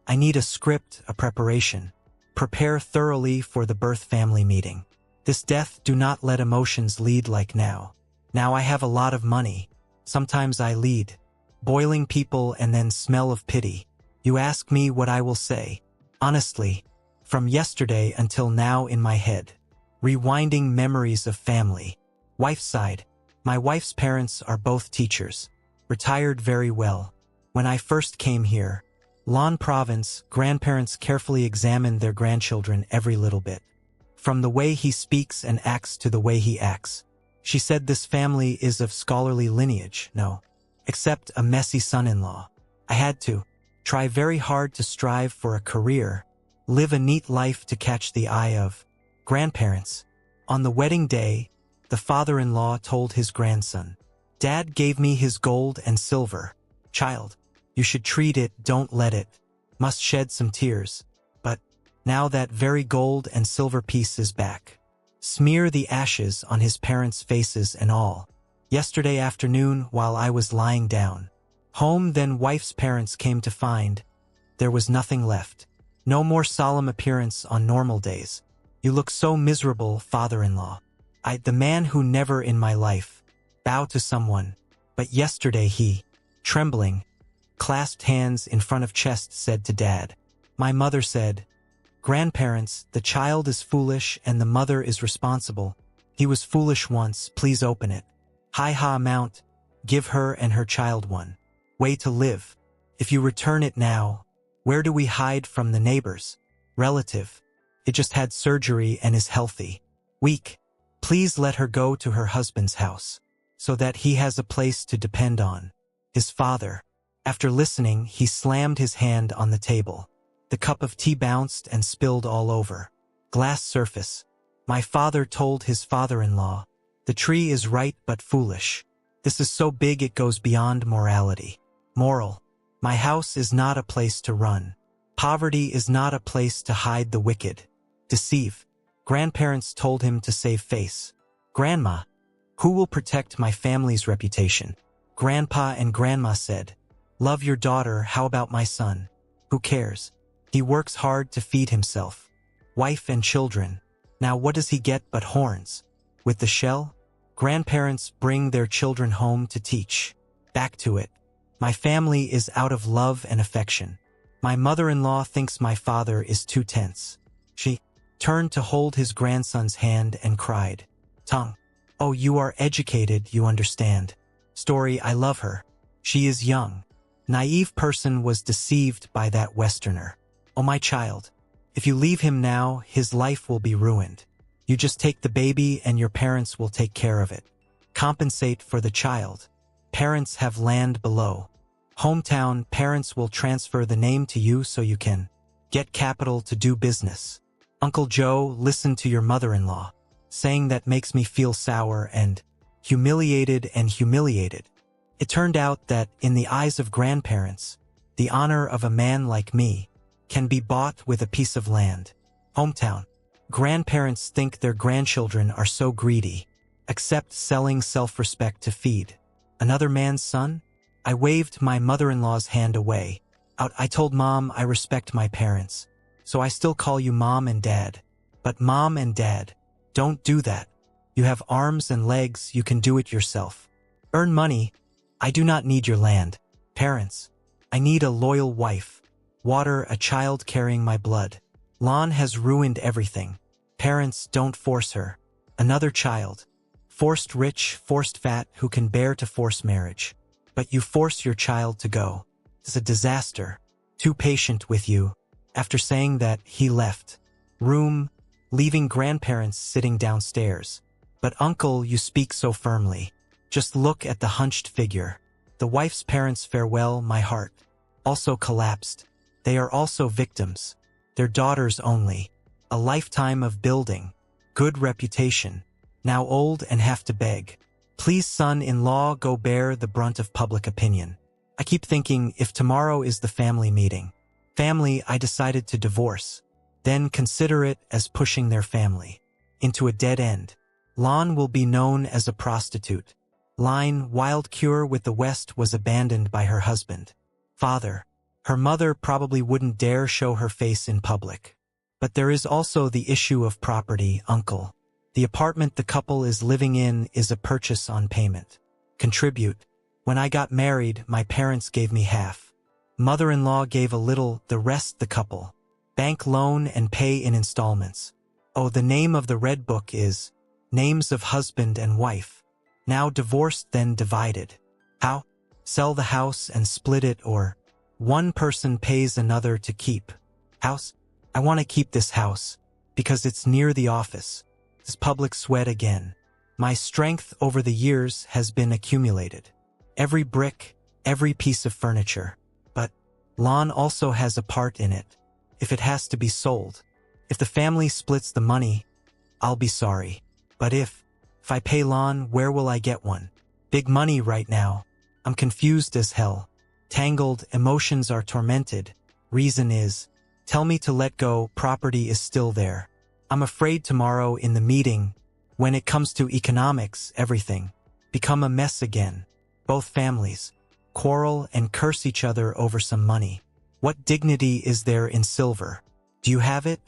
I need a script, a preparation. Prepare thoroughly for the birth family meeting. This death do not let emotions lead like now. Now I have a lot of money. Sometimes I lead. Boiling people and then smell of pity. You ask me what I will say. Honestly, from yesterday until now in my head. Rewinding memories of family. Wife's side. My wife's parents are both teachers. Retired very well. When I first came here, Lan Province, grandparents carefully examined their grandchildren every little bit. From the way he speaks and acts to the way he acts. She said this family is of scholarly lineage, no. Except a messy son-in-law. I had to try very hard to strive for a career, live a neat life to catch the eye of grandparents. On the wedding day, the father-in-law told his grandson, Dad gave me his gold and silver. Child, you should treat it, don't let it. Must shed some tears. But now that very gold and silver piece is back. Smear the ashes on his parents' faces and all. Yesterday afternoon while I was lying down. Home then wife's parents came to find. There was nothing left. No more solemn appearance on normal days. You look so miserable, father-in-law. The man who never in my life bow to someone. But yesterday he, trembling, clasped hands in front of chest said to Dad. My mother said, Grandparents, the child is foolish and the mother is responsible. He was foolish once, please open it. Hi-ha amount, give her and her child one way to live. If you return it now, where do we hide from the neighbors? Relative. It just had surgery and is healthy. Weak. Please let her go to her husband's house, so that he has a place to depend on. His father. After listening, he slammed his hand on the table. The cup of tea bounced and spilled all over. Glass surface. My father told his father-in-law, the tree is right but foolish. This is so big it goes beyond morality. Moral. My house is not a place to run. Poverty is not a place to hide the wicked. Deceive. Grandparents told him to save face. Grandma. Who will protect my family's reputation? Grandpa and Grandma said, Love your daughter, how about my son? Who cares? He works hard to feed himself. Wife and children. Now what does he get but horns? With the shell? Grandparents bring their children home to teach. Back to it. My family is out of love and affection. My mother-in-law thinks my father is too tense. She turned to hold his grandson's hand and cried. Tongue. Oh, you are educated, you understand. Story, I love her. She is young. Naive person was deceived by that Westerner. Oh, my child. If you leave him now, his life will be ruined. You just take the baby and your parents will take care of it. Compensate for the child. Parents have land below. Hometown, parents will transfer the name to you so you can get capital to do business. Uncle Joe, listen to your mother-in-law. Saying that makes me feel sour and humiliated. It turned out that, in the eyes of grandparents, the honor of a man like me can be bought with a piece of land. Hometown. Grandparents think their grandchildren are so greedy, accept selling self-respect to feed another man's son? I waved my mother-in-law's hand away. I told Mom I respect my parents, so I still call you Mom and Dad. But Mom and Dad, don't do that. You have arms and legs, you can do it yourself. Earn money. I do not need your land. Parents. I need a loyal wife. Water, a child carrying my blood. Lan has ruined everything. Parents, don't force her. Another child. Forced rich, forced fat, who can bear to force marriage. But you force your child to go. It's a disaster. Too patient with you. After saying that, he left. Room, leaving grandparents sitting downstairs. But uncle, you speak so firmly. Just look at the hunched figure. The wife's parents' farewell, my heart. Also collapsed. They are also victims. Their daughters only. A lifetime of building. Good reputation. Now old and have to beg. Please, son-in-law, go bear the brunt of public opinion. I keep thinking, if tomorrow is the family meeting. Family, I decided to divorce. Then consider it as pushing their family into a dead end. Lon will be known as a prostitute. Line, wild cure with the West was abandoned by her husband. Father. Her mother probably wouldn't dare show her face in public. But there is also the issue of property, uncle. The apartment the couple is living in is a purchase on payment. Contribute. When I got married, my parents gave me half. Mother-in-law gave a little, the rest the couple. Bank loan and pay in installments. Oh, the name of the red book is Names of Husband and Wife. Now divorced, then divided. How? Sell the house and split it, or one person pays another to keep. House? I want to keep this house because it's near the office. This public sweat again. My strength over the years has been accumulated. Every brick, every piece of furniture. But Lon also has a part in it. If it has to be sold, if the family splits the money, I'll be sorry. But if I pay Lon, where will I get one? Big money right now. I'm confused as hell. Tangled, emotions are tormented. Reason is, tell me to let go, property is still there. I'm afraid tomorrow in the meeting, when it comes to economics, everything become a mess again. Both families quarrel and curse each other over some money. What dignity is there in silver? Do you have it?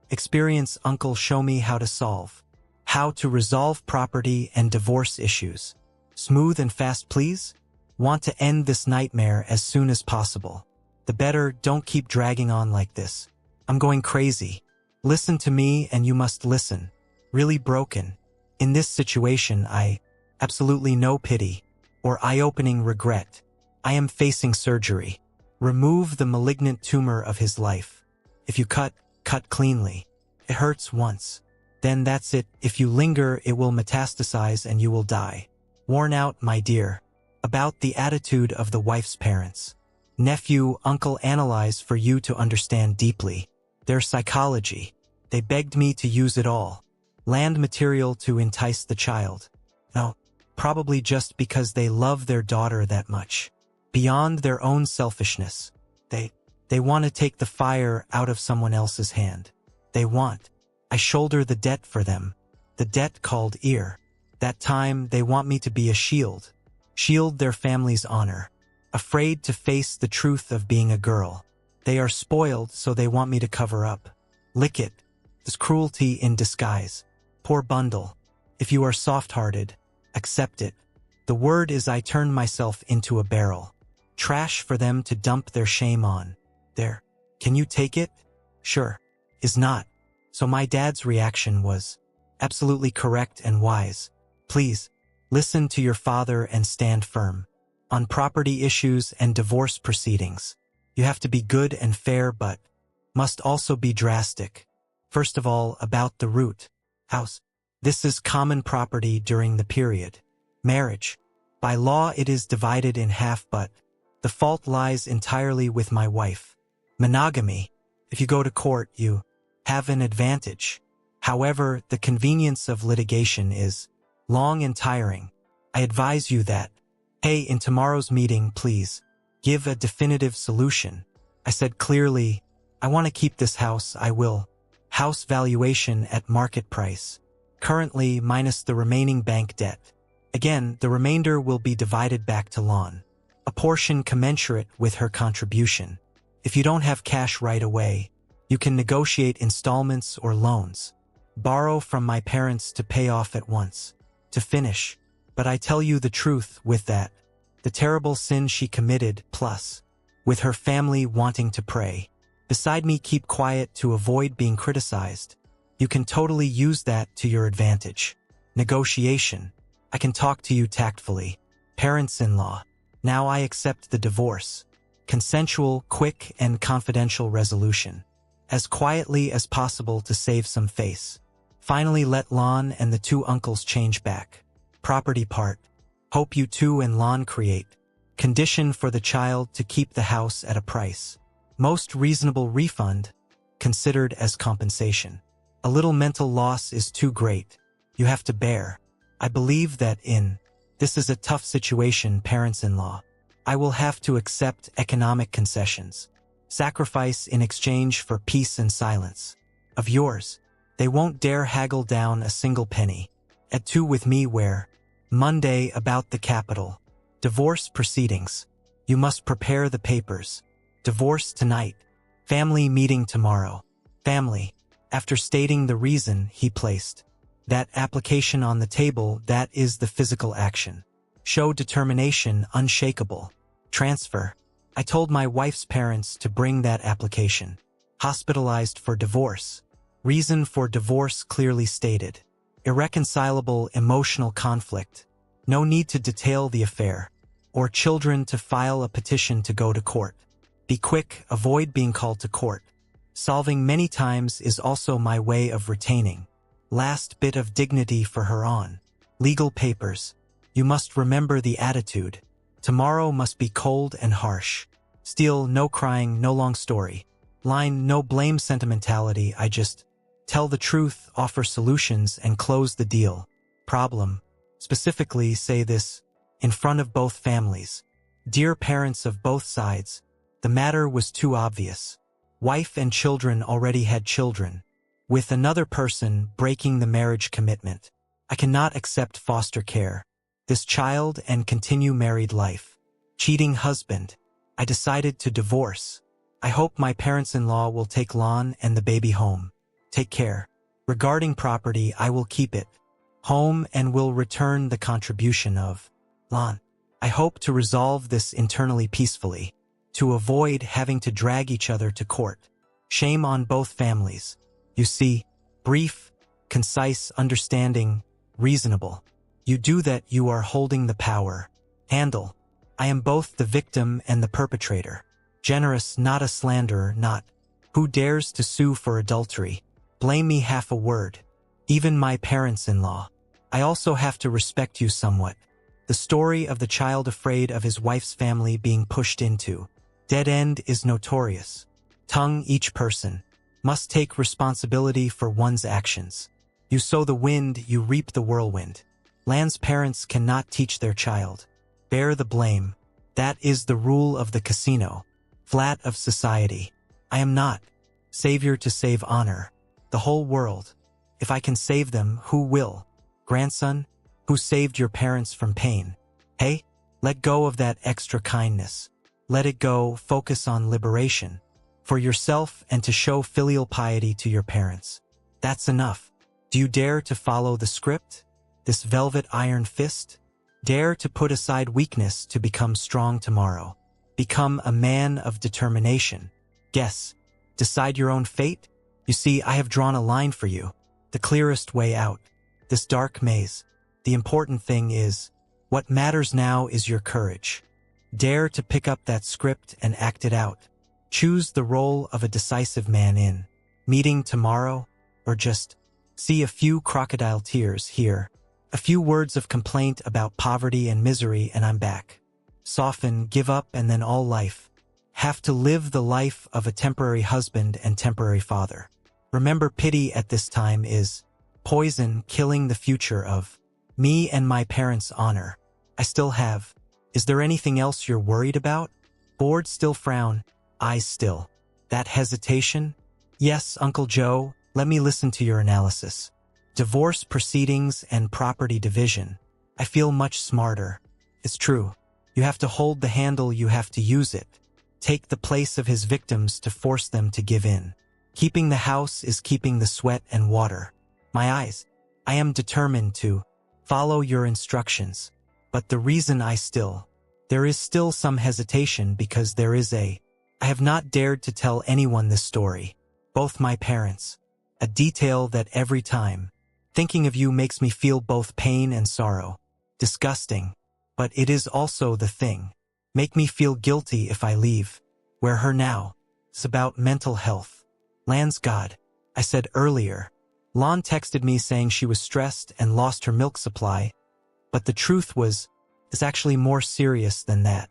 Experience, uncle, show me how to solve. How to resolve property and divorce issues. Smooth and fast, please? Want to end this nightmare as soon as possible. The better, don't keep dragging on like this. I'm going crazy. Listen to me and you must listen. Really broken. In this situation, absolutely no pity or eye-opening regret. I am facing surgery. Remove the malignant tumor of his life. If you cut cleanly. It hurts once. Then that's it. If you linger, it will metastasize and you will die. Worn out, my dear. About the attitude of the wife's parents. Nephew, uncle, analyze for you to understand deeply. Their psychology. They begged me to use it all. Land material to entice the child. No, probably just because they love their daughter that much. Beyond their own selfishness. They want to take the fire out of someone else's hand. I shoulder the debt for them. The debt called ear. That time, they want me to be a shield. Shield their family's honor. Afraid to face the truth of being a girl. They are spoiled, so they want me to cover up. Lick it. This cruelty in disguise. Poor bundle. If you are soft-hearted, accept it. The word is I turn myself into a barrel. Trash for them to dump their shame on. There. Can you take it? Sure. Is not. So my dad's reaction was absolutely correct and wise. Please, listen to your father and stand firm. On property issues and divorce proceedings, you have to be good and fair but must also be drastic. First of all, about the root. House. This is common property during the period. Marriage. By law it is divided in half but the fault lies entirely with my wife. Monogamy. If you go to court, you have an advantage. However, the convenience of litigation is long and tiring. I advise you that, hey, in tomorrow's meeting, please, give a definitive solution. I said clearly, I want to keep this house, I will. House valuation at market price. Currently, minus the remaining bank debt. Again, the remainder will be divided back to Lon. A portion commensurate with her contribution. If you don't have cash right away, you can negotiate installments or loans. Borrow from my parents to pay off at once. To finish. But I tell you the truth with that. The terrible sin she committed, plus, with her family wanting to pray. Beside me, keep quiet to avoid being criticized. You can totally use that to your advantage. Negotiation. I can talk to you tactfully. Parents-in-law. Now I accept the divorce. Consensual, quick, and confidential resolution. As quietly as possible to save some face. Finally let Lon and the two uncles change back. Property part. Hope you two and Lon create. Condition for the child to keep the house at a price. Most reasonable refund, considered as compensation. A little mental loss is too great. You have to bear. I believe that this is a tough situation, parents-in-law. I will have to accept economic concessions. Sacrifice in exchange for peace and silence. Of yours. They won't dare haggle down a single penny. At 2 with me where? Monday about the capital. Divorce proceedings. You must prepare the papers. Divorce tonight. Family meeting tomorrow. Family. After stating the reason, he placed that application on the table. That is the physical action. Show determination unshakable. Transfer. I told my wife's parents to bring that application. Hospitalized for divorce. Reason for divorce clearly stated. Irreconcilable emotional conflict. No need to detail the affair. Or children to file a petition to go to court. Be quick, avoid being called to court. Solving many times is also my way of retaining. Last bit of dignity for her on. Legal papers. You must remember the attitude. Tomorrow must be cold and harsh. Steal, no crying, no long story. Line, no blame sentimentality, I just tell the truth, offer solutions, and close the deal. Problem. Specifically say this in front of both families. Dear parents of both sides, the matter was too obvious. Wife and children already had children. With another person breaking the marriage commitment. I cannot accept foster care. This child and continue married life. Cheating husband. I decided to divorce. I hope my parents-in-law will take Lon and the baby home. Take care. Regarding property, I will keep it home and will return the contribution of Lon. I hope to resolve this internally peacefully, to avoid having to drag each other to court. Shame on both families. You see, brief, concise, understanding, reasonable. You do that, you are holding the power. Handle. I am both the victim and the perpetrator. Generous, not a slanderer, not who dares to sue for adultery. Blame me half a word. Even my parents-in-law. I also have to respect you somewhat. The story of the child afraid of his wife's family being pushed into dead end is notorious. Tongue each person must take responsibility for one's actions. You sow the wind, you reap the whirlwind. Land's parents cannot teach their child. Bear the blame. That is the rule of the casino. Flat of society. I am not savior to save honor. The whole world. If I can save them, who will? Grandson, who saved your parents from pain. Hey, let go of that extra kindness. Let it go, focus on liberation. For yourself and to show filial piety to your parents. That's enough. Do you dare to follow the script? This velvet iron fist? Dare to put aside weakness to become strong tomorrow. Become a man of determination. Guess. Decide your own fate? You see, I have drawn a line for you. The clearest way out. This dark maze. The important thing is, what matters now is your courage. Dare to pick up that script and act it out. Choose the role of a decisive man in meeting tomorrow, or just see a few crocodile tears here. A few words of complaint about poverty and misery and I'm back. Soften, give up, and then all life. Have to live the life of a temporary husband and temporary father. Remember, pity at this time is poison, killing the future of me and my parents' honor. I still have. Is there anything else you're worried about? Bored, still frown, eyes still. That hesitation? Yes, Uncle Joe, let me listen to your analysis. Divorce proceedings and property division. I feel much smarter. It's true. You have to hold the handle, you have to use it. Take the place of his victims to force them to give in. Keeping the house is keeping the sweat and water. My eyes. I am determined to follow your instructions. But the reason there is still some hesitation because I have not dared to tell anyone this story. Both my parents. A detail that every time thinking of you makes me feel both pain and sorrow. Disgusting. But it is also the thing. Make me feel guilty if I leave. Where her now? It's about mental health. Land's God. I said earlier. Lon texted me saying she was stressed and lost her milk supply, but the truth is actually more serious than that.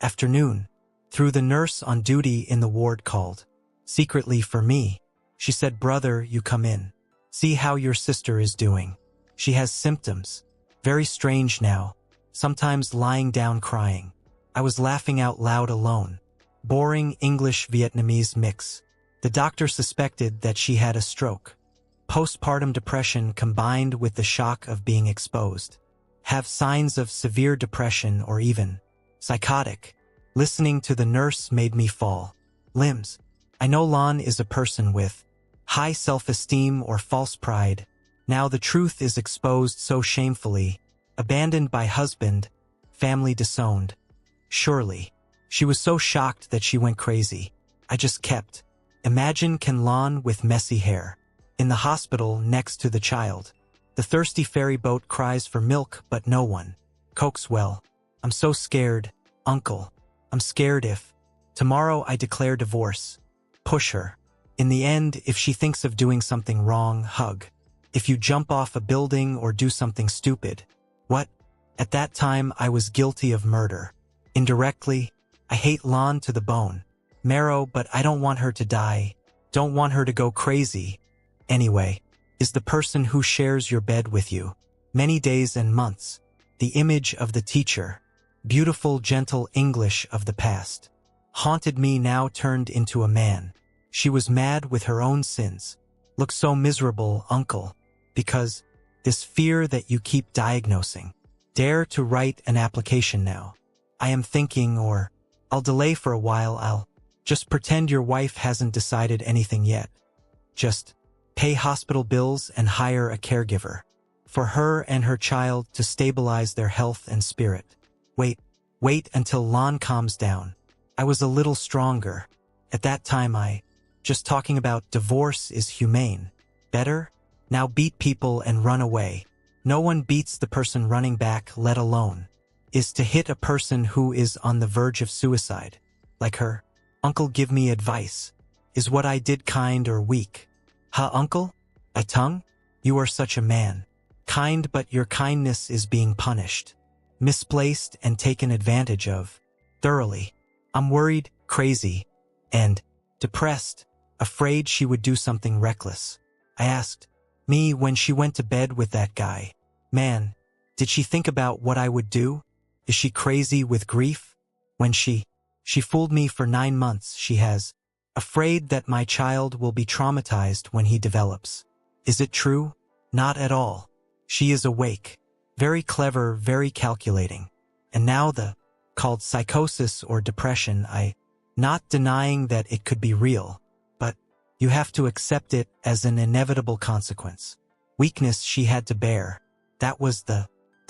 Afternoon. Through the nurse on duty in the ward called. Secretly for me. She said, brother, you come in. See how your sister is doing. She has symptoms. Very strange now. Sometimes lying down crying. I was laughing out loud alone. Boring English-Vietnamese mix. The doctor suspected that she had a stroke. Postpartum depression combined with the shock of being exposed. Have signs of severe depression or even psychotic. Listening to the nurse made me fall. Limbs. I know Lon is a person with high self-esteem or false pride. Now the truth is exposed so shamefully. Abandoned by husband, family disowned. Surely. She was so shocked that she went crazy. I just kept. Imagine Ken Lon with messy hair. In the hospital next to the child. The thirsty ferry boat cries for milk, but no one. Coax well. I'm so scared, uncle. I'm scared if tomorrow I declare divorce. Push her. In the end, if she thinks of doing something wrong, hug. If you jump off a building or do something stupid. What? At that time, I was guilty of murder. Indirectly, I hate Lon to the bone. Marrow, but I don't want her to die. Don't want her to go crazy. Anyway, is the person who shares your bed with you. Many days and months. The image of the teacher. Beautiful, gentle English of the past. Haunted me now turned into a man. She was mad with her own sins. Look so miserable, uncle. Because this fear that you keep diagnosing. Dare to write an application now. I am thinking, or I'll delay for a while. I'll just pretend your wife hasn't decided anything yet. Just pay hospital bills and hire a caregiver. For her and her child to stabilize their health and spirit. Wait until Lon calms down. I was a little stronger. At that time just talking about divorce is humane. Better? Now beat people and run away. No one beats the person running back, let alone is to hit a person who is on the verge of suicide. Like her. Uncle, give me advice. Is what I did kind or weak? Huh, uncle? A tongue? You are such a man. Kind, but your kindness is being punished. Misplaced and taken advantage of. Thoroughly. I'm worried, crazy, and depressed, afraid she would do something reckless. I asked me when she went to bed with that guy. Man, did she think about what I would do? Is she crazy with grief? When she fooled me for 9 months, she has. Afraid that my child will be traumatized when he develops. Is it true? Not at all. She is awake. Very clever, very calculating. And now called psychosis or depression, not denying that it could be real, but you have to accept it as an inevitable consequence. Weakness she had to bear. That was the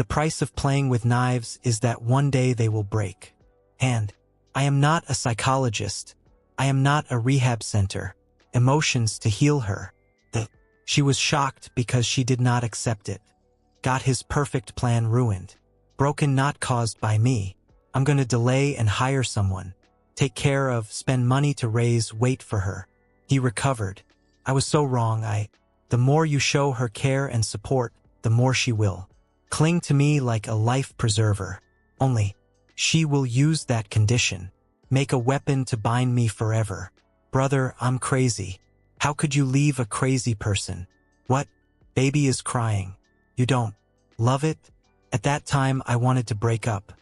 price of playing with knives is that one day they will break. And I am not a psychologist. I am not a rehab center. Emotions to heal her. She was shocked because she did not accept it. Got his perfect plan ruined. Broken, not caused by me. I'm gonna delay and hire someone. Take care of, spend money to raise, wait for her. He recovered. I was so wrong. The more you show her care and support, the more she will cling to me like a life preserver. Only, she will use that condition. Make a weapon to bind me forever. Brother, I'm crazy. How could you leave a crazy person? What? Baby is crying. You don't love it? At that time, I wanted to break up.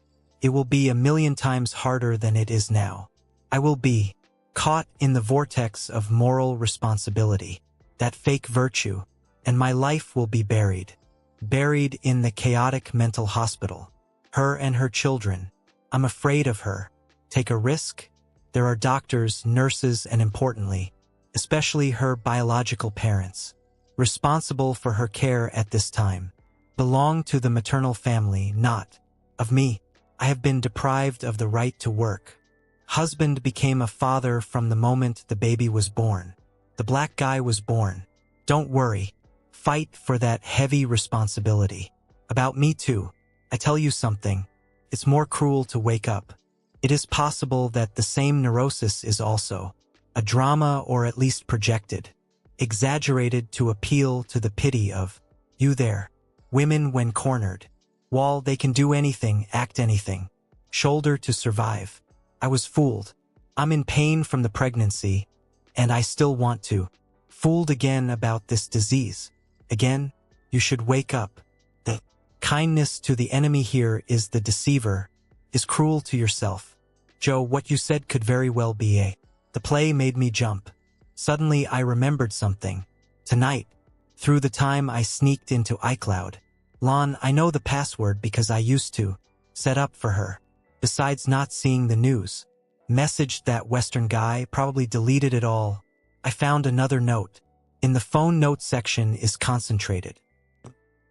It will be 1,000,000 times harder than it is now. I will be caught in the vortex of moral responsibility, that fake virtue, and my life will be buried in the chaotic mental hospital. Her and her children. I'm afraid of her. Take a risk? There are doctors, nurses, and importantly, especially her biological parents, responsible for her care at this time. Belong to the maternal family, not of me. I have been deprived of the right to work. Husband became a father from the moment the baby was born. The black guy was born. Don't worry. Fight for that heavy responsibility. About me too. I tell you something. It's more cruel to wake up It is possible that the same neurosis is also a drama, or at least projected, exaggerated to appeal to the pity of you there. Women when cornered. While they can do anything, act anything. Shoulder to survive. I was fooled. I'm in pain from the pregnancy, and I still want to. Fooled again about this disease. Again, you should wake up. The kindness to the enemy here is the deceiver, is cruel to yourself. Joe, what you said could very well be a. The play made me jump. Suddenly I remembered something. Tonight, through the time I sneaked into iCloud. Lon, I know the password because I used to set up for her. Besides not seeing the news. Messaged that Western guy, probably deleted it all. I found another note. In the phone note section is concentrated.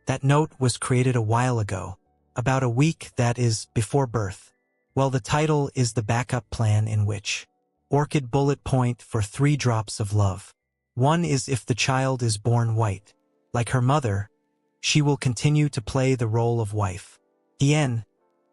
That note was created a while ago. About a week, that is, before birth. Well, the title is the backup plan in which Orchid bullet point for 3 drops of love. One is if the child is born white. Like her mother, she will continue to play the role of wife. En.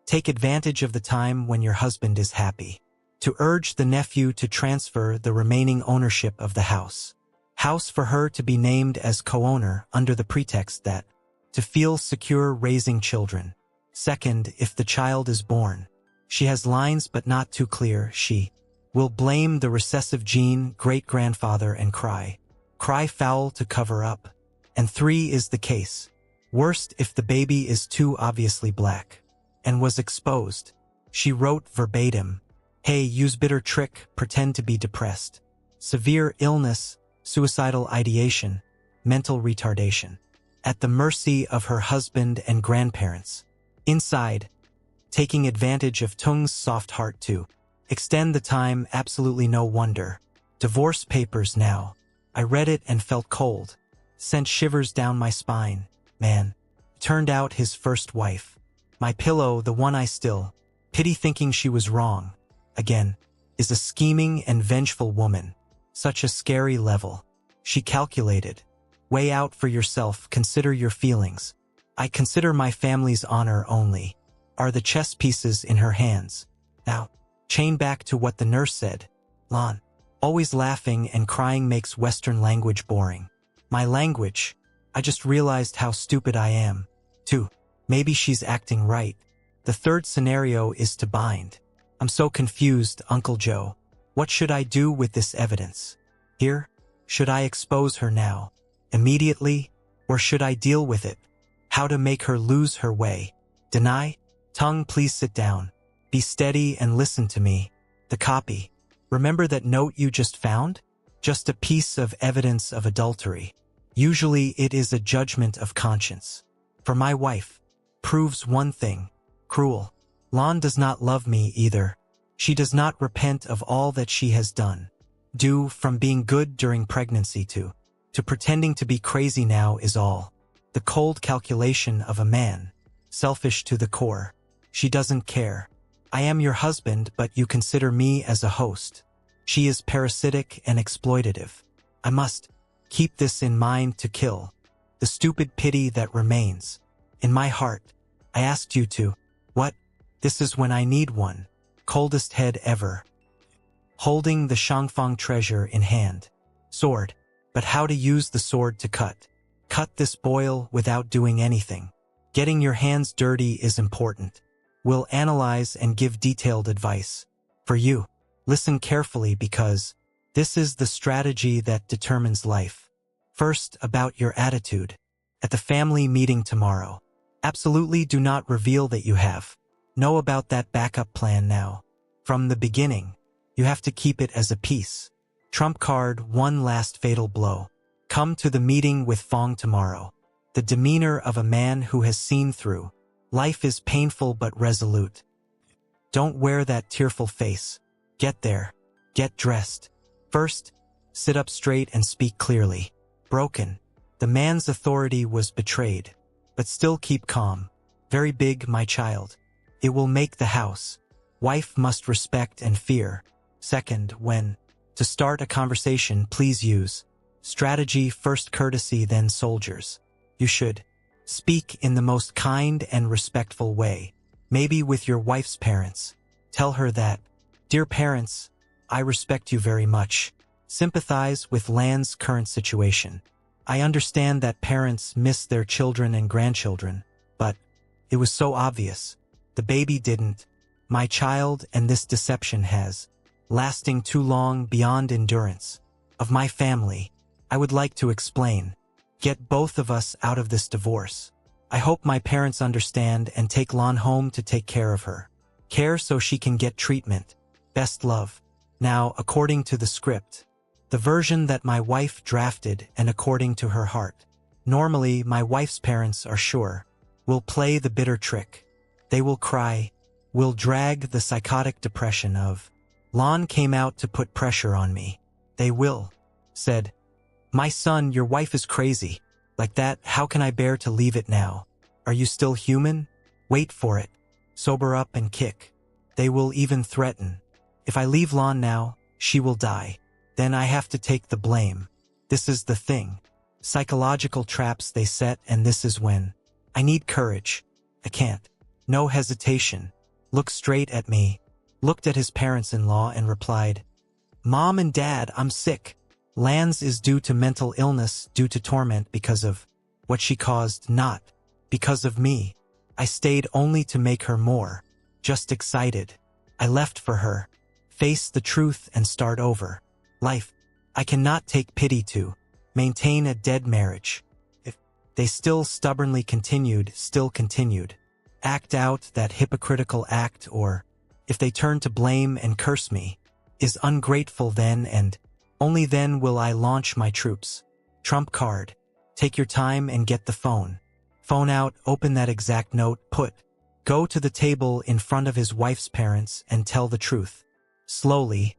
Take advantage of the time when your husband is happy. To urge the nephew to transfer the remaining ownership of the house. House for her to be named as co-owner under the pretext that to feel secure raising children. Second, if the child is born. She has lines but not too clear. She will blame the recessive gene great-grandfather and cry foul to cover up. And 3 is the case. Worst if the baby is too obviously black. And was exposed. She wrote verbatim, hey, use bitter trick, pretend to be depressed. Severe illness, suicidal ideation, mental retardation. At the mercy of her husband and grandparents. Inside, taking advantage of Tung's soft heart to extend the time, absolutely no wonder. Divorce papers now. I read it and felt cold. Sent shivers down my spine. Man. Turned out his first wife. My pillow, the one I still pity thinking she was wrong. Again, is a scheming and vengeful woman. Such a scary level. She calculated. Weigh out for yourself, consider your feelings. I consider my family's honor only. Are the chess pieces in her hands. Now, chain back to what the nurse said. Lon. Always laughing and crying makes Western language boring. My language. I just realized how stupid I am. 2. Maybe she's acting right. The third scenario is to bind. I'm so confused, Uncle Joe. What should I do with this evidence? Here? Should I expose her now? Immediately? Or should I deal with it? How to make her lose her way? Deny? Tongue, please sit down. Be steady and listen to me. The copy. Remember that note you just found? Just a piece of evidence of adultery. Usually it is a judgment of conscience. For my wife. Proves one thing. Cruel. Lon does not love me either. She does not repent of all that she has done. From being good during pregnancy to pretending to be crazy now is all. The cold calculation of a man. Selfish to the core. She doesn't care. I am your husband, but you consider me as a host. She is parasitic and exploitative. I must keep this in mind to kill the stupid pity that remains. In my heart, I asked you to. What? This is when I need one. Coldest head ever. Holding the Shangfang treasure in hand. Sword. But how to use the sword to cut. Cut this boil without doing anything. Getting your hands dirty is important. We'll analyze and give detailed advice. For you, listen carefully because this is the strategy that determines life. First, about your attitude. At the family meeting tomorrow. Absolutely do not reveal that you have. Know about that backup plan now. From the beginning, you have to keep it as a piece. Trump card, one last fatal blow. Come to the meeting with Fong tomorrow. The demeanor of a man who has seen through. Life is painful but resolute. Don't wear that tearful face. Get there. Get dressed. First, sit up straight and speak clearly. Broken. The man's authority was betrayed. But still keep calm. Very big, my child. It will make the house. Wife must respect and fear. Second, when to start a conversation, please use strategy first, courtesy then soldiers. You should speak in the most kind and respectful way. Maybe with your wife's parents. Tell her that, dear parents, I respect you very much. Sympathize with Lan's current situation. I understand that parents miss their children and grandchildren, but it was so obvious. The baby didn't. My child and this deception has, lasting too long beyond endurance. Of my family, I would like to explain. Get both of us out of this divorce. I hope my parents understand and take Lan home to take care of her. Care so she can get treatment. Best love. Now, according to the script, the version that my wife drafted and according to her heart. Normally, my wife's parents are sure. Will play the bitter trick. They will cry. Will drag the psychotic depression of. Lan came out to put pressure on me. They will. Said, my son, your wife is crazy. Like that, how can I bear to leave it now? Are you still human? Wait for it. Sober up and kick. They will even threaten. If I leave Lan now, she will die. Then I have to take the blame. This is the thing. Psychological traps they set, and this is when. I need courage. I can't. No hesitation. Looked straight at me. Looked at his parents-in-law and replied, Mom and Dad, I'm sick. Lan's is due to mental illness, due to torment because of what she caused, not because of me. I stayed only to make her more. Just excited. I left for her. Face the truth and start over. Life. I cannot take pity to. Maintain a dead marriage. If they still stubbornly continued, act out that hypocritical act, or if they turn to blame and curse me, is ungrateful then, and only then will I launch my troops. Trump card. Take your time and get the phone. Phone out, open that exact note, go to the table in front of his wife's parents and tell the truth. Slowly.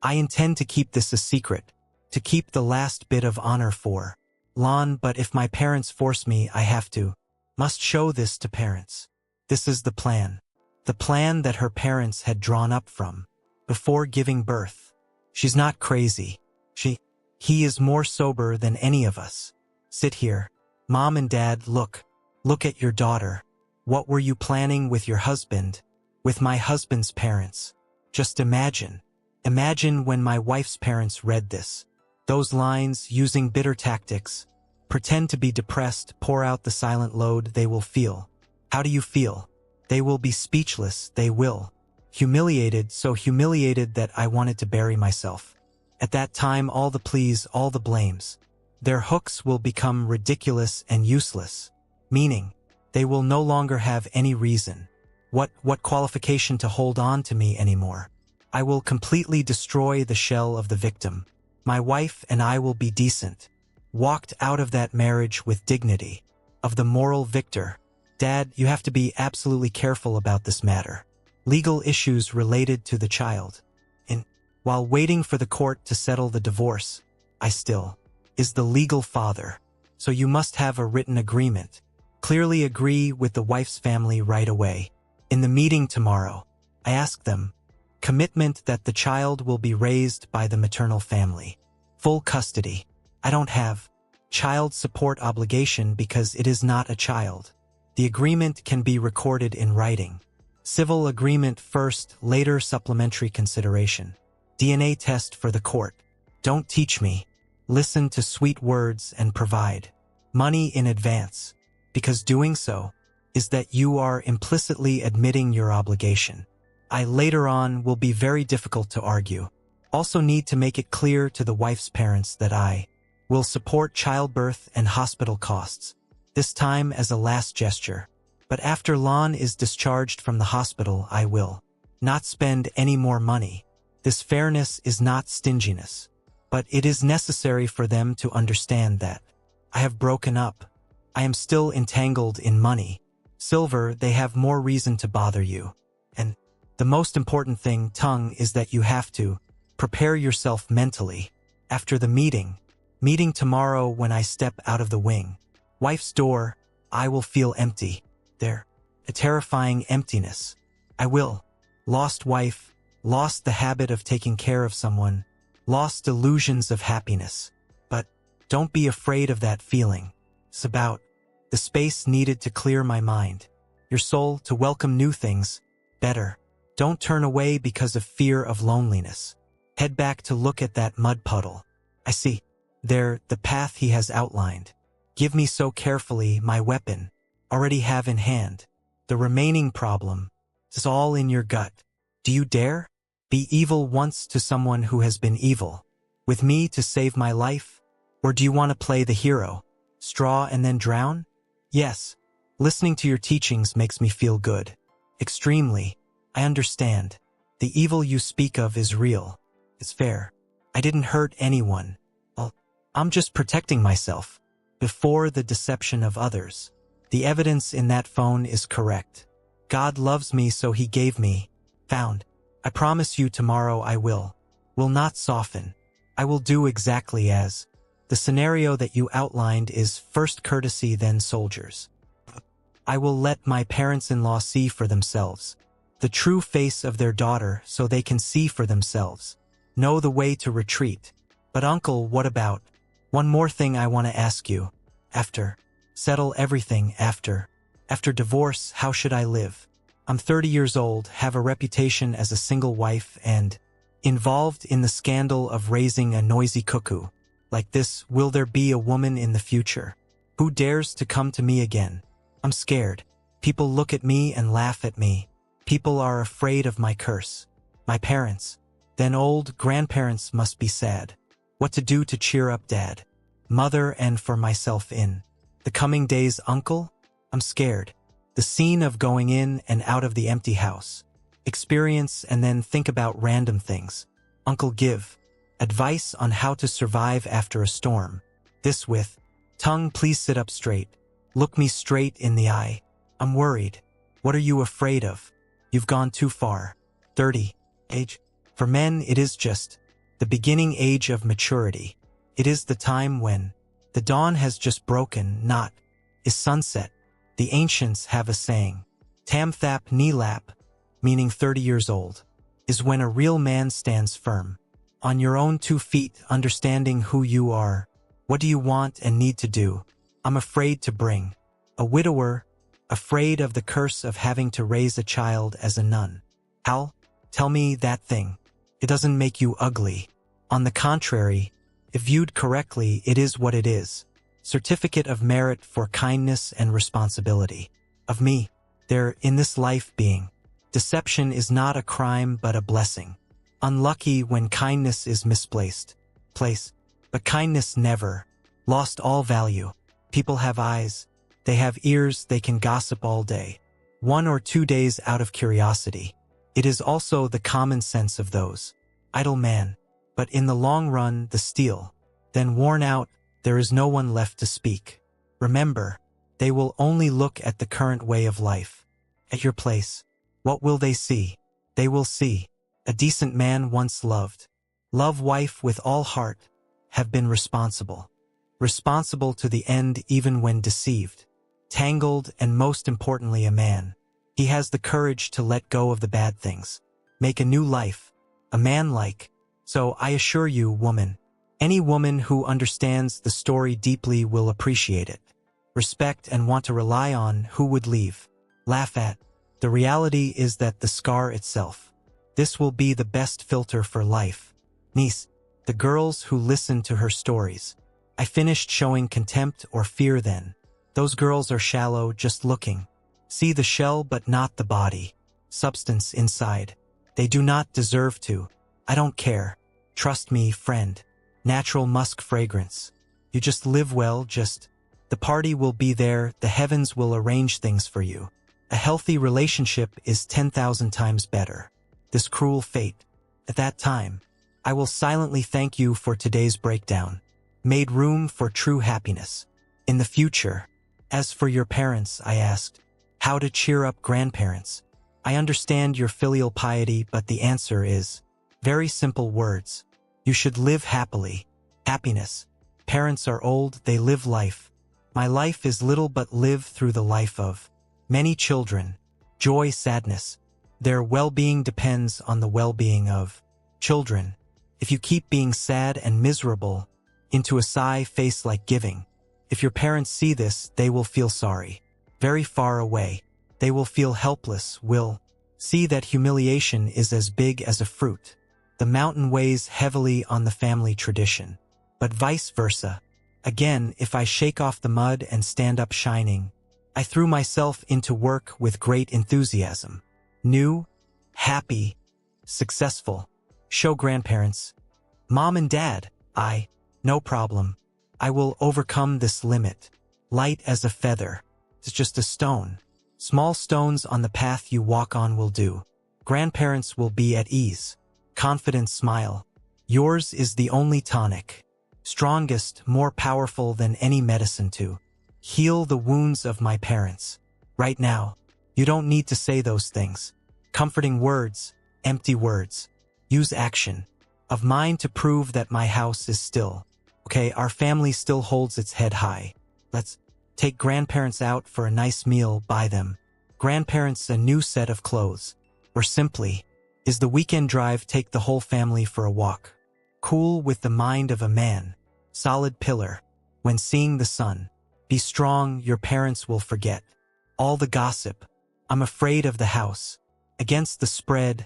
I intend to keep this a secret, to keep the last bit of honor for Lan, but if my parents force me, I have to. Must show this to parents. This is the plan. The plan that her parents had drawn up from before giving birth. She's not crazy. He is more sober than any of us. Sit here. Mom and Dad, look at your daughter. What were you planning with your husband? With my husband's parents? Just imagine. Imagine when my wife's parents read this. Those lines, using bitter tactics. Pretend to be depressed, pour out the silent load they will feel. How do you feel? They will be speechless, they will. Humiliated, so humiliated that I wanted to bury myself. At that time, all the pleas, all the blames. Their hooks will become ridiculous and useless. Meaning, they will no longer have any reason. What qualification to hold on to me anymore? I will completely destroy the shell of the victim. My wife and I will be decent. Walked out of that marriage with dignity. Of the moral victor. Dad, you have to be absolutely careful about this matter. Legal issues related to the child. While waiting for the court to settle the divorce, I still is the legal father. So you must have a written agreement. Clearly agree with the wife's family right away. In the meeting tomorrow, I ask them, commitment that the child will be raised by the maternal family. Full custody. I don't have child support obligation because it is not a child. The agreement can be recorded in writing. Civil agreement first, later supplementary consideration. DNA test for the court. Don't teach me. Listen to sweet words and provide money in advance, because doing so is that you are implicitly admitting your obligation. I later on will be very difficult to argue. Also need to make it clear to the wife's parents that I will support childbirth and hospital costs, this time as a last gesture. But after Lan is discharged from the hospital, I will not spend any more money. This fairness is not stinginess, but it is necessary for them to understand that I have broken up. I am still entangled in money. Silver, they have more reason to bother you. And the most important thing, tongue, is that you have to prepare yourself mentally. After the meeting tomorrow when I step out of the wing. Wife's door, I will feel empty. There, a terrifying emptiness. I will. Lost wife, lost the habit of taking care of someone, lost illusions of happiness. But don't be afraid of that feeling. It's about the space needed to clear my mind, your soul to welcome new things, better. Don't turn away because of fear of loneliness. Head back to look at that mud puddle. I see. There, the path he has outlined. Give me so carefully my weapon, already have in hand. The remaining problem is all in your gut. Do you dare? Be evil once to someone who has been evil. With me to save my life? Or do you want to play the hero? Straw and then drown? Yes. Listening to your teachings makes me feel good. Extremely. I understand. The evil you speak of is real. It's fair. I didn't hurt anyone. Well, I'm just protecting myself. Before the deception of others. The evidence in that phone is correct. God loves me so he gave me. Found. I promise you tomorrow I will not soften. I will do exactly as. The scenario that you outlined is first courtesy then soldiers. I will let my parents-in-law see for themselves. The true face of their daughter so they can see for themselves. Know the way to retreat. But uncle, what about? One more thing I want to ask you. After. Settle everything after. After divorce, how should I live? I'm 30 years old, have a reputation as a single wife and involved in the scandal of raising a noisy cuckoo. Like this, will there be a woman in the future? Who dares to come to me again? I'm scared. People look at me and laugh at me. People are afraid of my curse. My parents, then old grandparents must be sad. What to do to cheer up dad, mother and for myself in the coming days, uncle? I'm scared. The scene of going in and out of the empty house. Experience and then think about random things. Uncle, give advice on how to survive after a storm. This with tongue, please sit up straight. Look me straight in the eye. I'm worried. What are you afraid of? You've gone too far. 30. Age. For men, it is just the beginning age of maturity. It is the time when the dawn has just broken, not is sunset. The ancients have a saying, Tamthap Nilap, meaning 30 years old, is when a real man stands firm. On your own 2 feet, understanding who you are. What do you want and need to do? I'm afraid to bring a widower, afraid of the curse of having to raise a child as a nun. Hal, tell me that thing. It doesn't make you ugly. On the contrary, if viewed correctly, it is what it is. Certificate of merit for kindness and responsibility. Of me, there in this life being. Deception is not a crime but a blessing. Unlucky when kindness is misplaced. But kindness never. Lost all value. People have eyes. They have ears, they can gossip all day. 1 or 2 days out of curiosity. It is also the common sense of those. Idle man. But in the long run, the steel. Then worn out, there is no one left to speak. Remember, they will only look at the current way of life. At your place, what will they see? They will see a decent man once loved. Love wife with all heart, have been responsible. Responsible to the end even when deceived. Tangled and most importantly a man. He has the courage to let go of the bad things. Make a new life. A man like. So I assure you, woman, any woman who understands the story deeply will appreciate it. Respect and want to rely on who would leave. Laugh at. The reality is that the scar itself. This will be the best filter for life. Niece, the girls who listen to her stories. I finished showing contempt or fear then. Those girls are shallow, just looking. See the shell but not the body. Substance inside. They do not deserve to. I don't care. Trust me, friend. Natural musk fragrance. You just live well, just. The party will be there, the heavens will arrange things for you. A healthy relationship is 10,000 times better. This cruel fate. At that time, I will silently thank you for today's breakdown. Made room for true happiness. In the future, as for your parents, I asked, how to cheer up grandparents. I understand your filial piety, but the answer is very simple words. You should live happily. Happiness. Parents are old, they live life. My life is little but live through the life of many children. Joy, sadness. Their well-being depends on the well-being of children. If you keep being sad and miserable, into a sigh face like giving. If your parents see this, they will feel sorry. Very far away. They will feel helpless, will See that humiliation is as big as a fruit. The mountain weighs heavily on the family tradition. But vice versa. Again, if I shake off the mud and stand up shining, I threw myself into work with great enthusiasm. New, happy, successful. Show grandparents. Mom and Dad, no problem. I will overcome this limit. Light as a feather. It's just a stone. Small stones on the path you walk on will do. Grandparents will be at ease. Confident smile. Yours is the only tonic. Strongest, more powerful than any medicine to heal the wounds of my parents. Right now, you don't need to say those things. Comforting words, empty words. Use action. Of mine to prove that my house is still. Okay, our family still holds its head high. Let's take grandparents out for a nice meal, buy them. Grandparents a new set of clothes. Or simply, is the weekend drive take the whole family for a walk. Cool with the mind of a man. Solid pillar. When seeing the sun. Be strong, your parents will forget. All the gossip. I'm afraid of the house. Against the spread.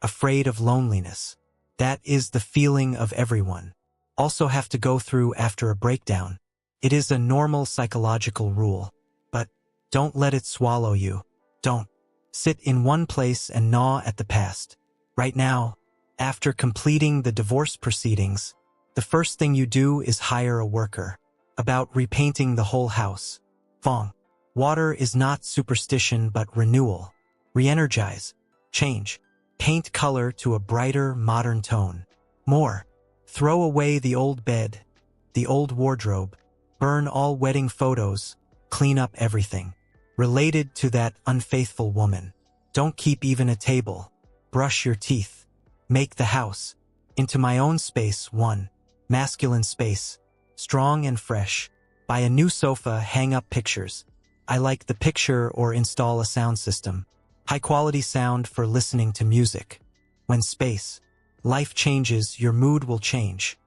Afraid of loneliness. That is the feeling of everyone. Also have to go through after a breakdown. It is a normal psychological rule. But don't let it swallow you. Don't sit in one place and gnaw at the past. Right now, after completing the divorce proceedings, the first thing you do is hire a worker. About repainting the whole house. Fong. Water is not superstition but renewal. Re-energize. Change. Paint color to a brighter, modern tone. More. Throw away the old bed, the old wardrobe. Burn all wedding photos. Clean up everything related to that unfaithful woman. Don't keep even a table. Brush your teeth. Make the house into my own space, one masculine space, strong and fresh. Buy a new sofa, hang up pictures. I like the picture, or install a sound system. High quality sound for listening to music. When life changes, your mood will change.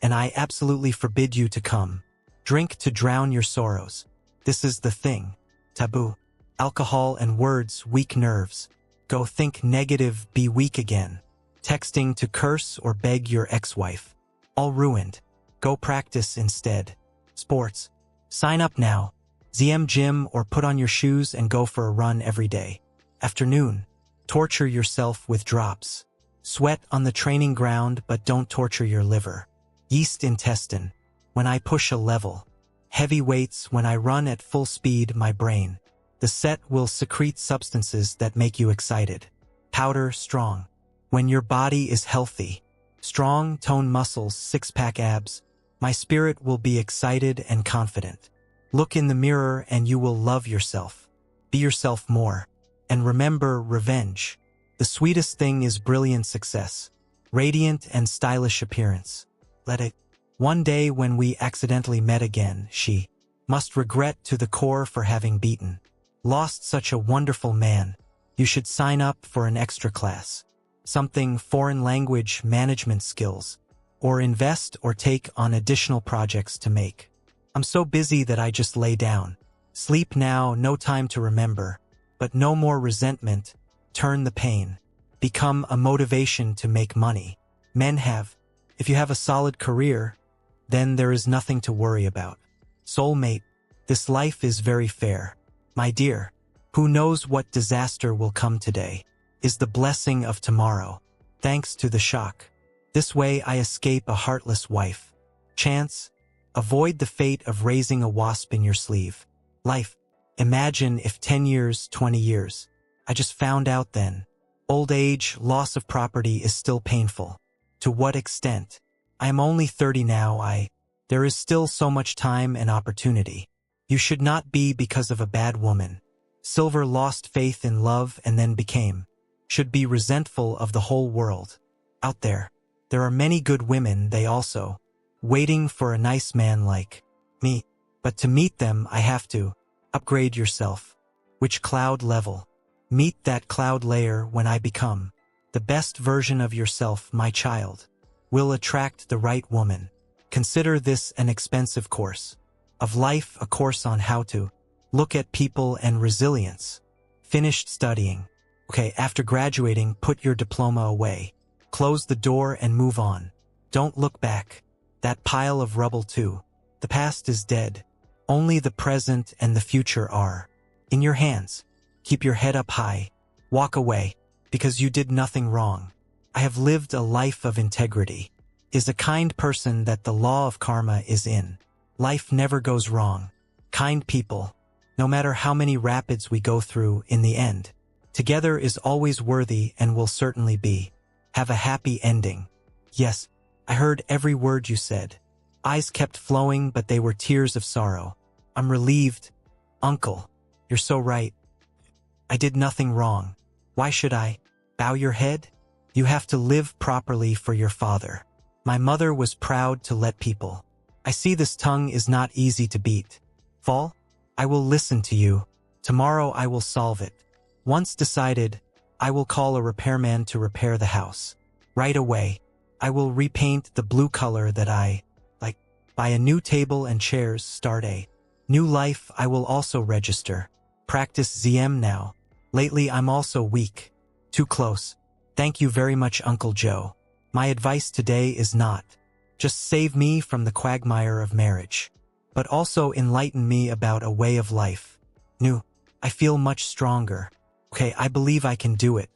And I absolutely forbid you to come. Drink to drown your sorrows. This is the thing. Taboo. Alcohol and words, weak nerves. Go think negative, be weak again. Texting to curse or beg your ex-wife. All ruined. Go practice instead. Sports. Sign up now. ZM gym, or put on your shoes and go for a run every day. Afternoon. Torture yourself with drops. Sweat on the training ground, but don't torture your liver. Yeast intestine. When I push a level. Heavy weights. When I run at full speed, my brain. The set will secrete substances that make you excited. Powder strong. When your body is healthy. Strong, toned muscles, six-pack abs. My spirit will be excited and confident. Look in the mirror and you will love yourself. Be yourself more. And remember, revenge. The sweetest thing is brilliant success. Radiant and stylish appearance. Let it. One day when we accidentally met again, she must regret to the core for having beaten. Lost such a wonderful man. You should sign up for an extra class. Something foreign language management skills. Or invest or take on additional projects to make. I'm so busy that I just lay down. Sleep now, no time to remember. But no more resentment. Turn the pain. Become a motivation to make money. Men have. If you have a solid career, then there is nothing to worry about. Soulmate. This life is very fair. My dear, who knows what disaster will come today? Is the blessing of tomorrow. Thanks to the shock. This way I escape a heartless wife. Chance. Avoid the fate of raising a wasp in your sleeve. Life. Imagine if 10 years, 20 years. I just found out then. Old age, loss of property is still painful. To what extent? I am only 30 now. There is still so much time and opportunity. You should not be because of a bad woman. Silver lost faith in love and then became. Should be resentful of the whole world. Out there. There are many good women, they also. Waiting for a nice man like me. But to meet them, I have to upgrade yourself. Which cloud level? Meet that cloud layer when I become the best version of yourself, my child. Will attract the right woman. Consider this an expensive course of life, a course on how to look at people and resilience. Finished studying. Okay, after graduating, put your diploma away. Close the door and move on. Don't look back. That pile of rubble too. The past is dead. Only the present and the future are. In your hands. Keep your head up high. Walk away, because you did nothing wrong. I have lived a life of integrity. Is a kind person that the law of karma is in. Life never goes wrong. Kind people, no matter how many rapids we go through in the end, together is always worthy and will certainly be. Have a happy ending. Yes, I heard every word you said. Eyes kept flowing, but they were tears of sorrow. I'm relieved. Uncle, you're so right. I did nothing wrong. Why should I? Bow your head? You have to live properly for your father. My mother was proud to let people. I see this tongue is not easy to beat. Fall? I will listen to you. Tomorrow I will solve it. Once decided, I will call a repairman to repair the house. Right away, I will repaint the blue color that I like. Buy a new table and chairs, start a new life. I will also register. Practice ZM now. Lately I'm also weak. Too close. Thank you very much, Uncle Joe. My advice today is not just save me from the quagmire of marriage, but also enlighten me about a way of life. New. I feel much stronger. Okay, I believe I can do it.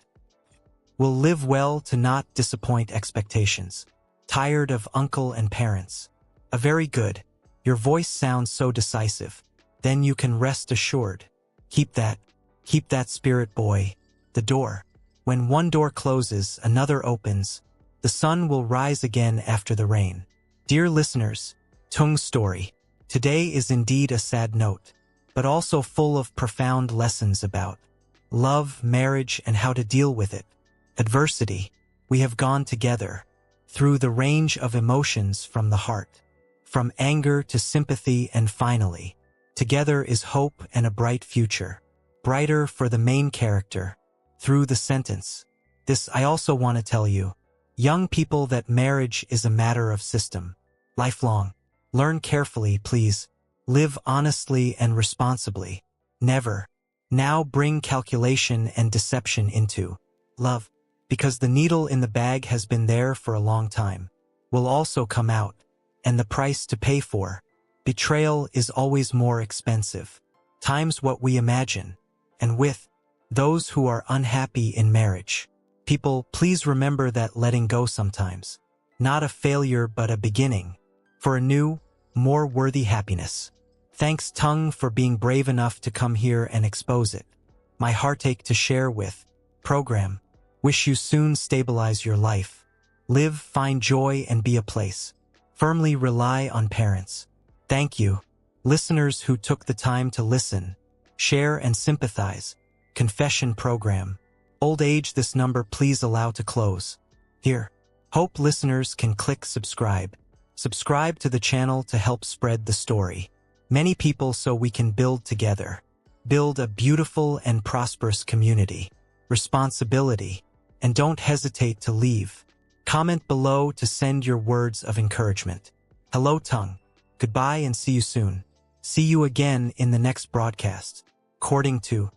Will live well to not disappoint expectations. Tired of uncle and parents. A very good. Your voice sounds so decisive. Then you can rest assured. Keep that spirit, boy. The door. When one door closes, another opens. The sun will rise again after the rain. Dear listeners, Tung's story. Today is indeed a sad note, but also full of profound lessons about love, marriage, and how to deal with it. Adversity. We have gone together through the range of emotions from the heart, from anger to sympathy, and finally, together is hope and a bright future. Brighter for the main character. Through the sentence. This I also want to tell you. Young people, that marriage is a matter of system. Lifelong. Learn carefully, please. Live honestly and responsibly. Never. Now bring calculation and deception into love. Because the needle in the bag has been there for a long time. Will also come out. And the price to pay for. Betrayal is always more expensive. Times what we imagine. And with those who are unhappy in marriage. People, please remember that letting go sometimes. Not a failure but a beginning. For a new, more worthy happiness. Thanks Tung for being brave enough to come here and expose it. My heartache to share with. Program. Wish you soon stabilize your life. Live, find joy and be a place. Firmly rely on parents. Thank you. Listeners who took the time to listen, share and sympathize. Confession program. Old age, this number please allow to close. Here. Hope listeners can click subscribe. Subscribe to the channel to help spread the story. Many people so we can build together. Build a beautiful and prosperous community. Responsibility. And don't hesitate to leave. Comment below to send your words of encouragement. Hello Tung. Goodbye and see you soon. See you again in the next broadcast. According to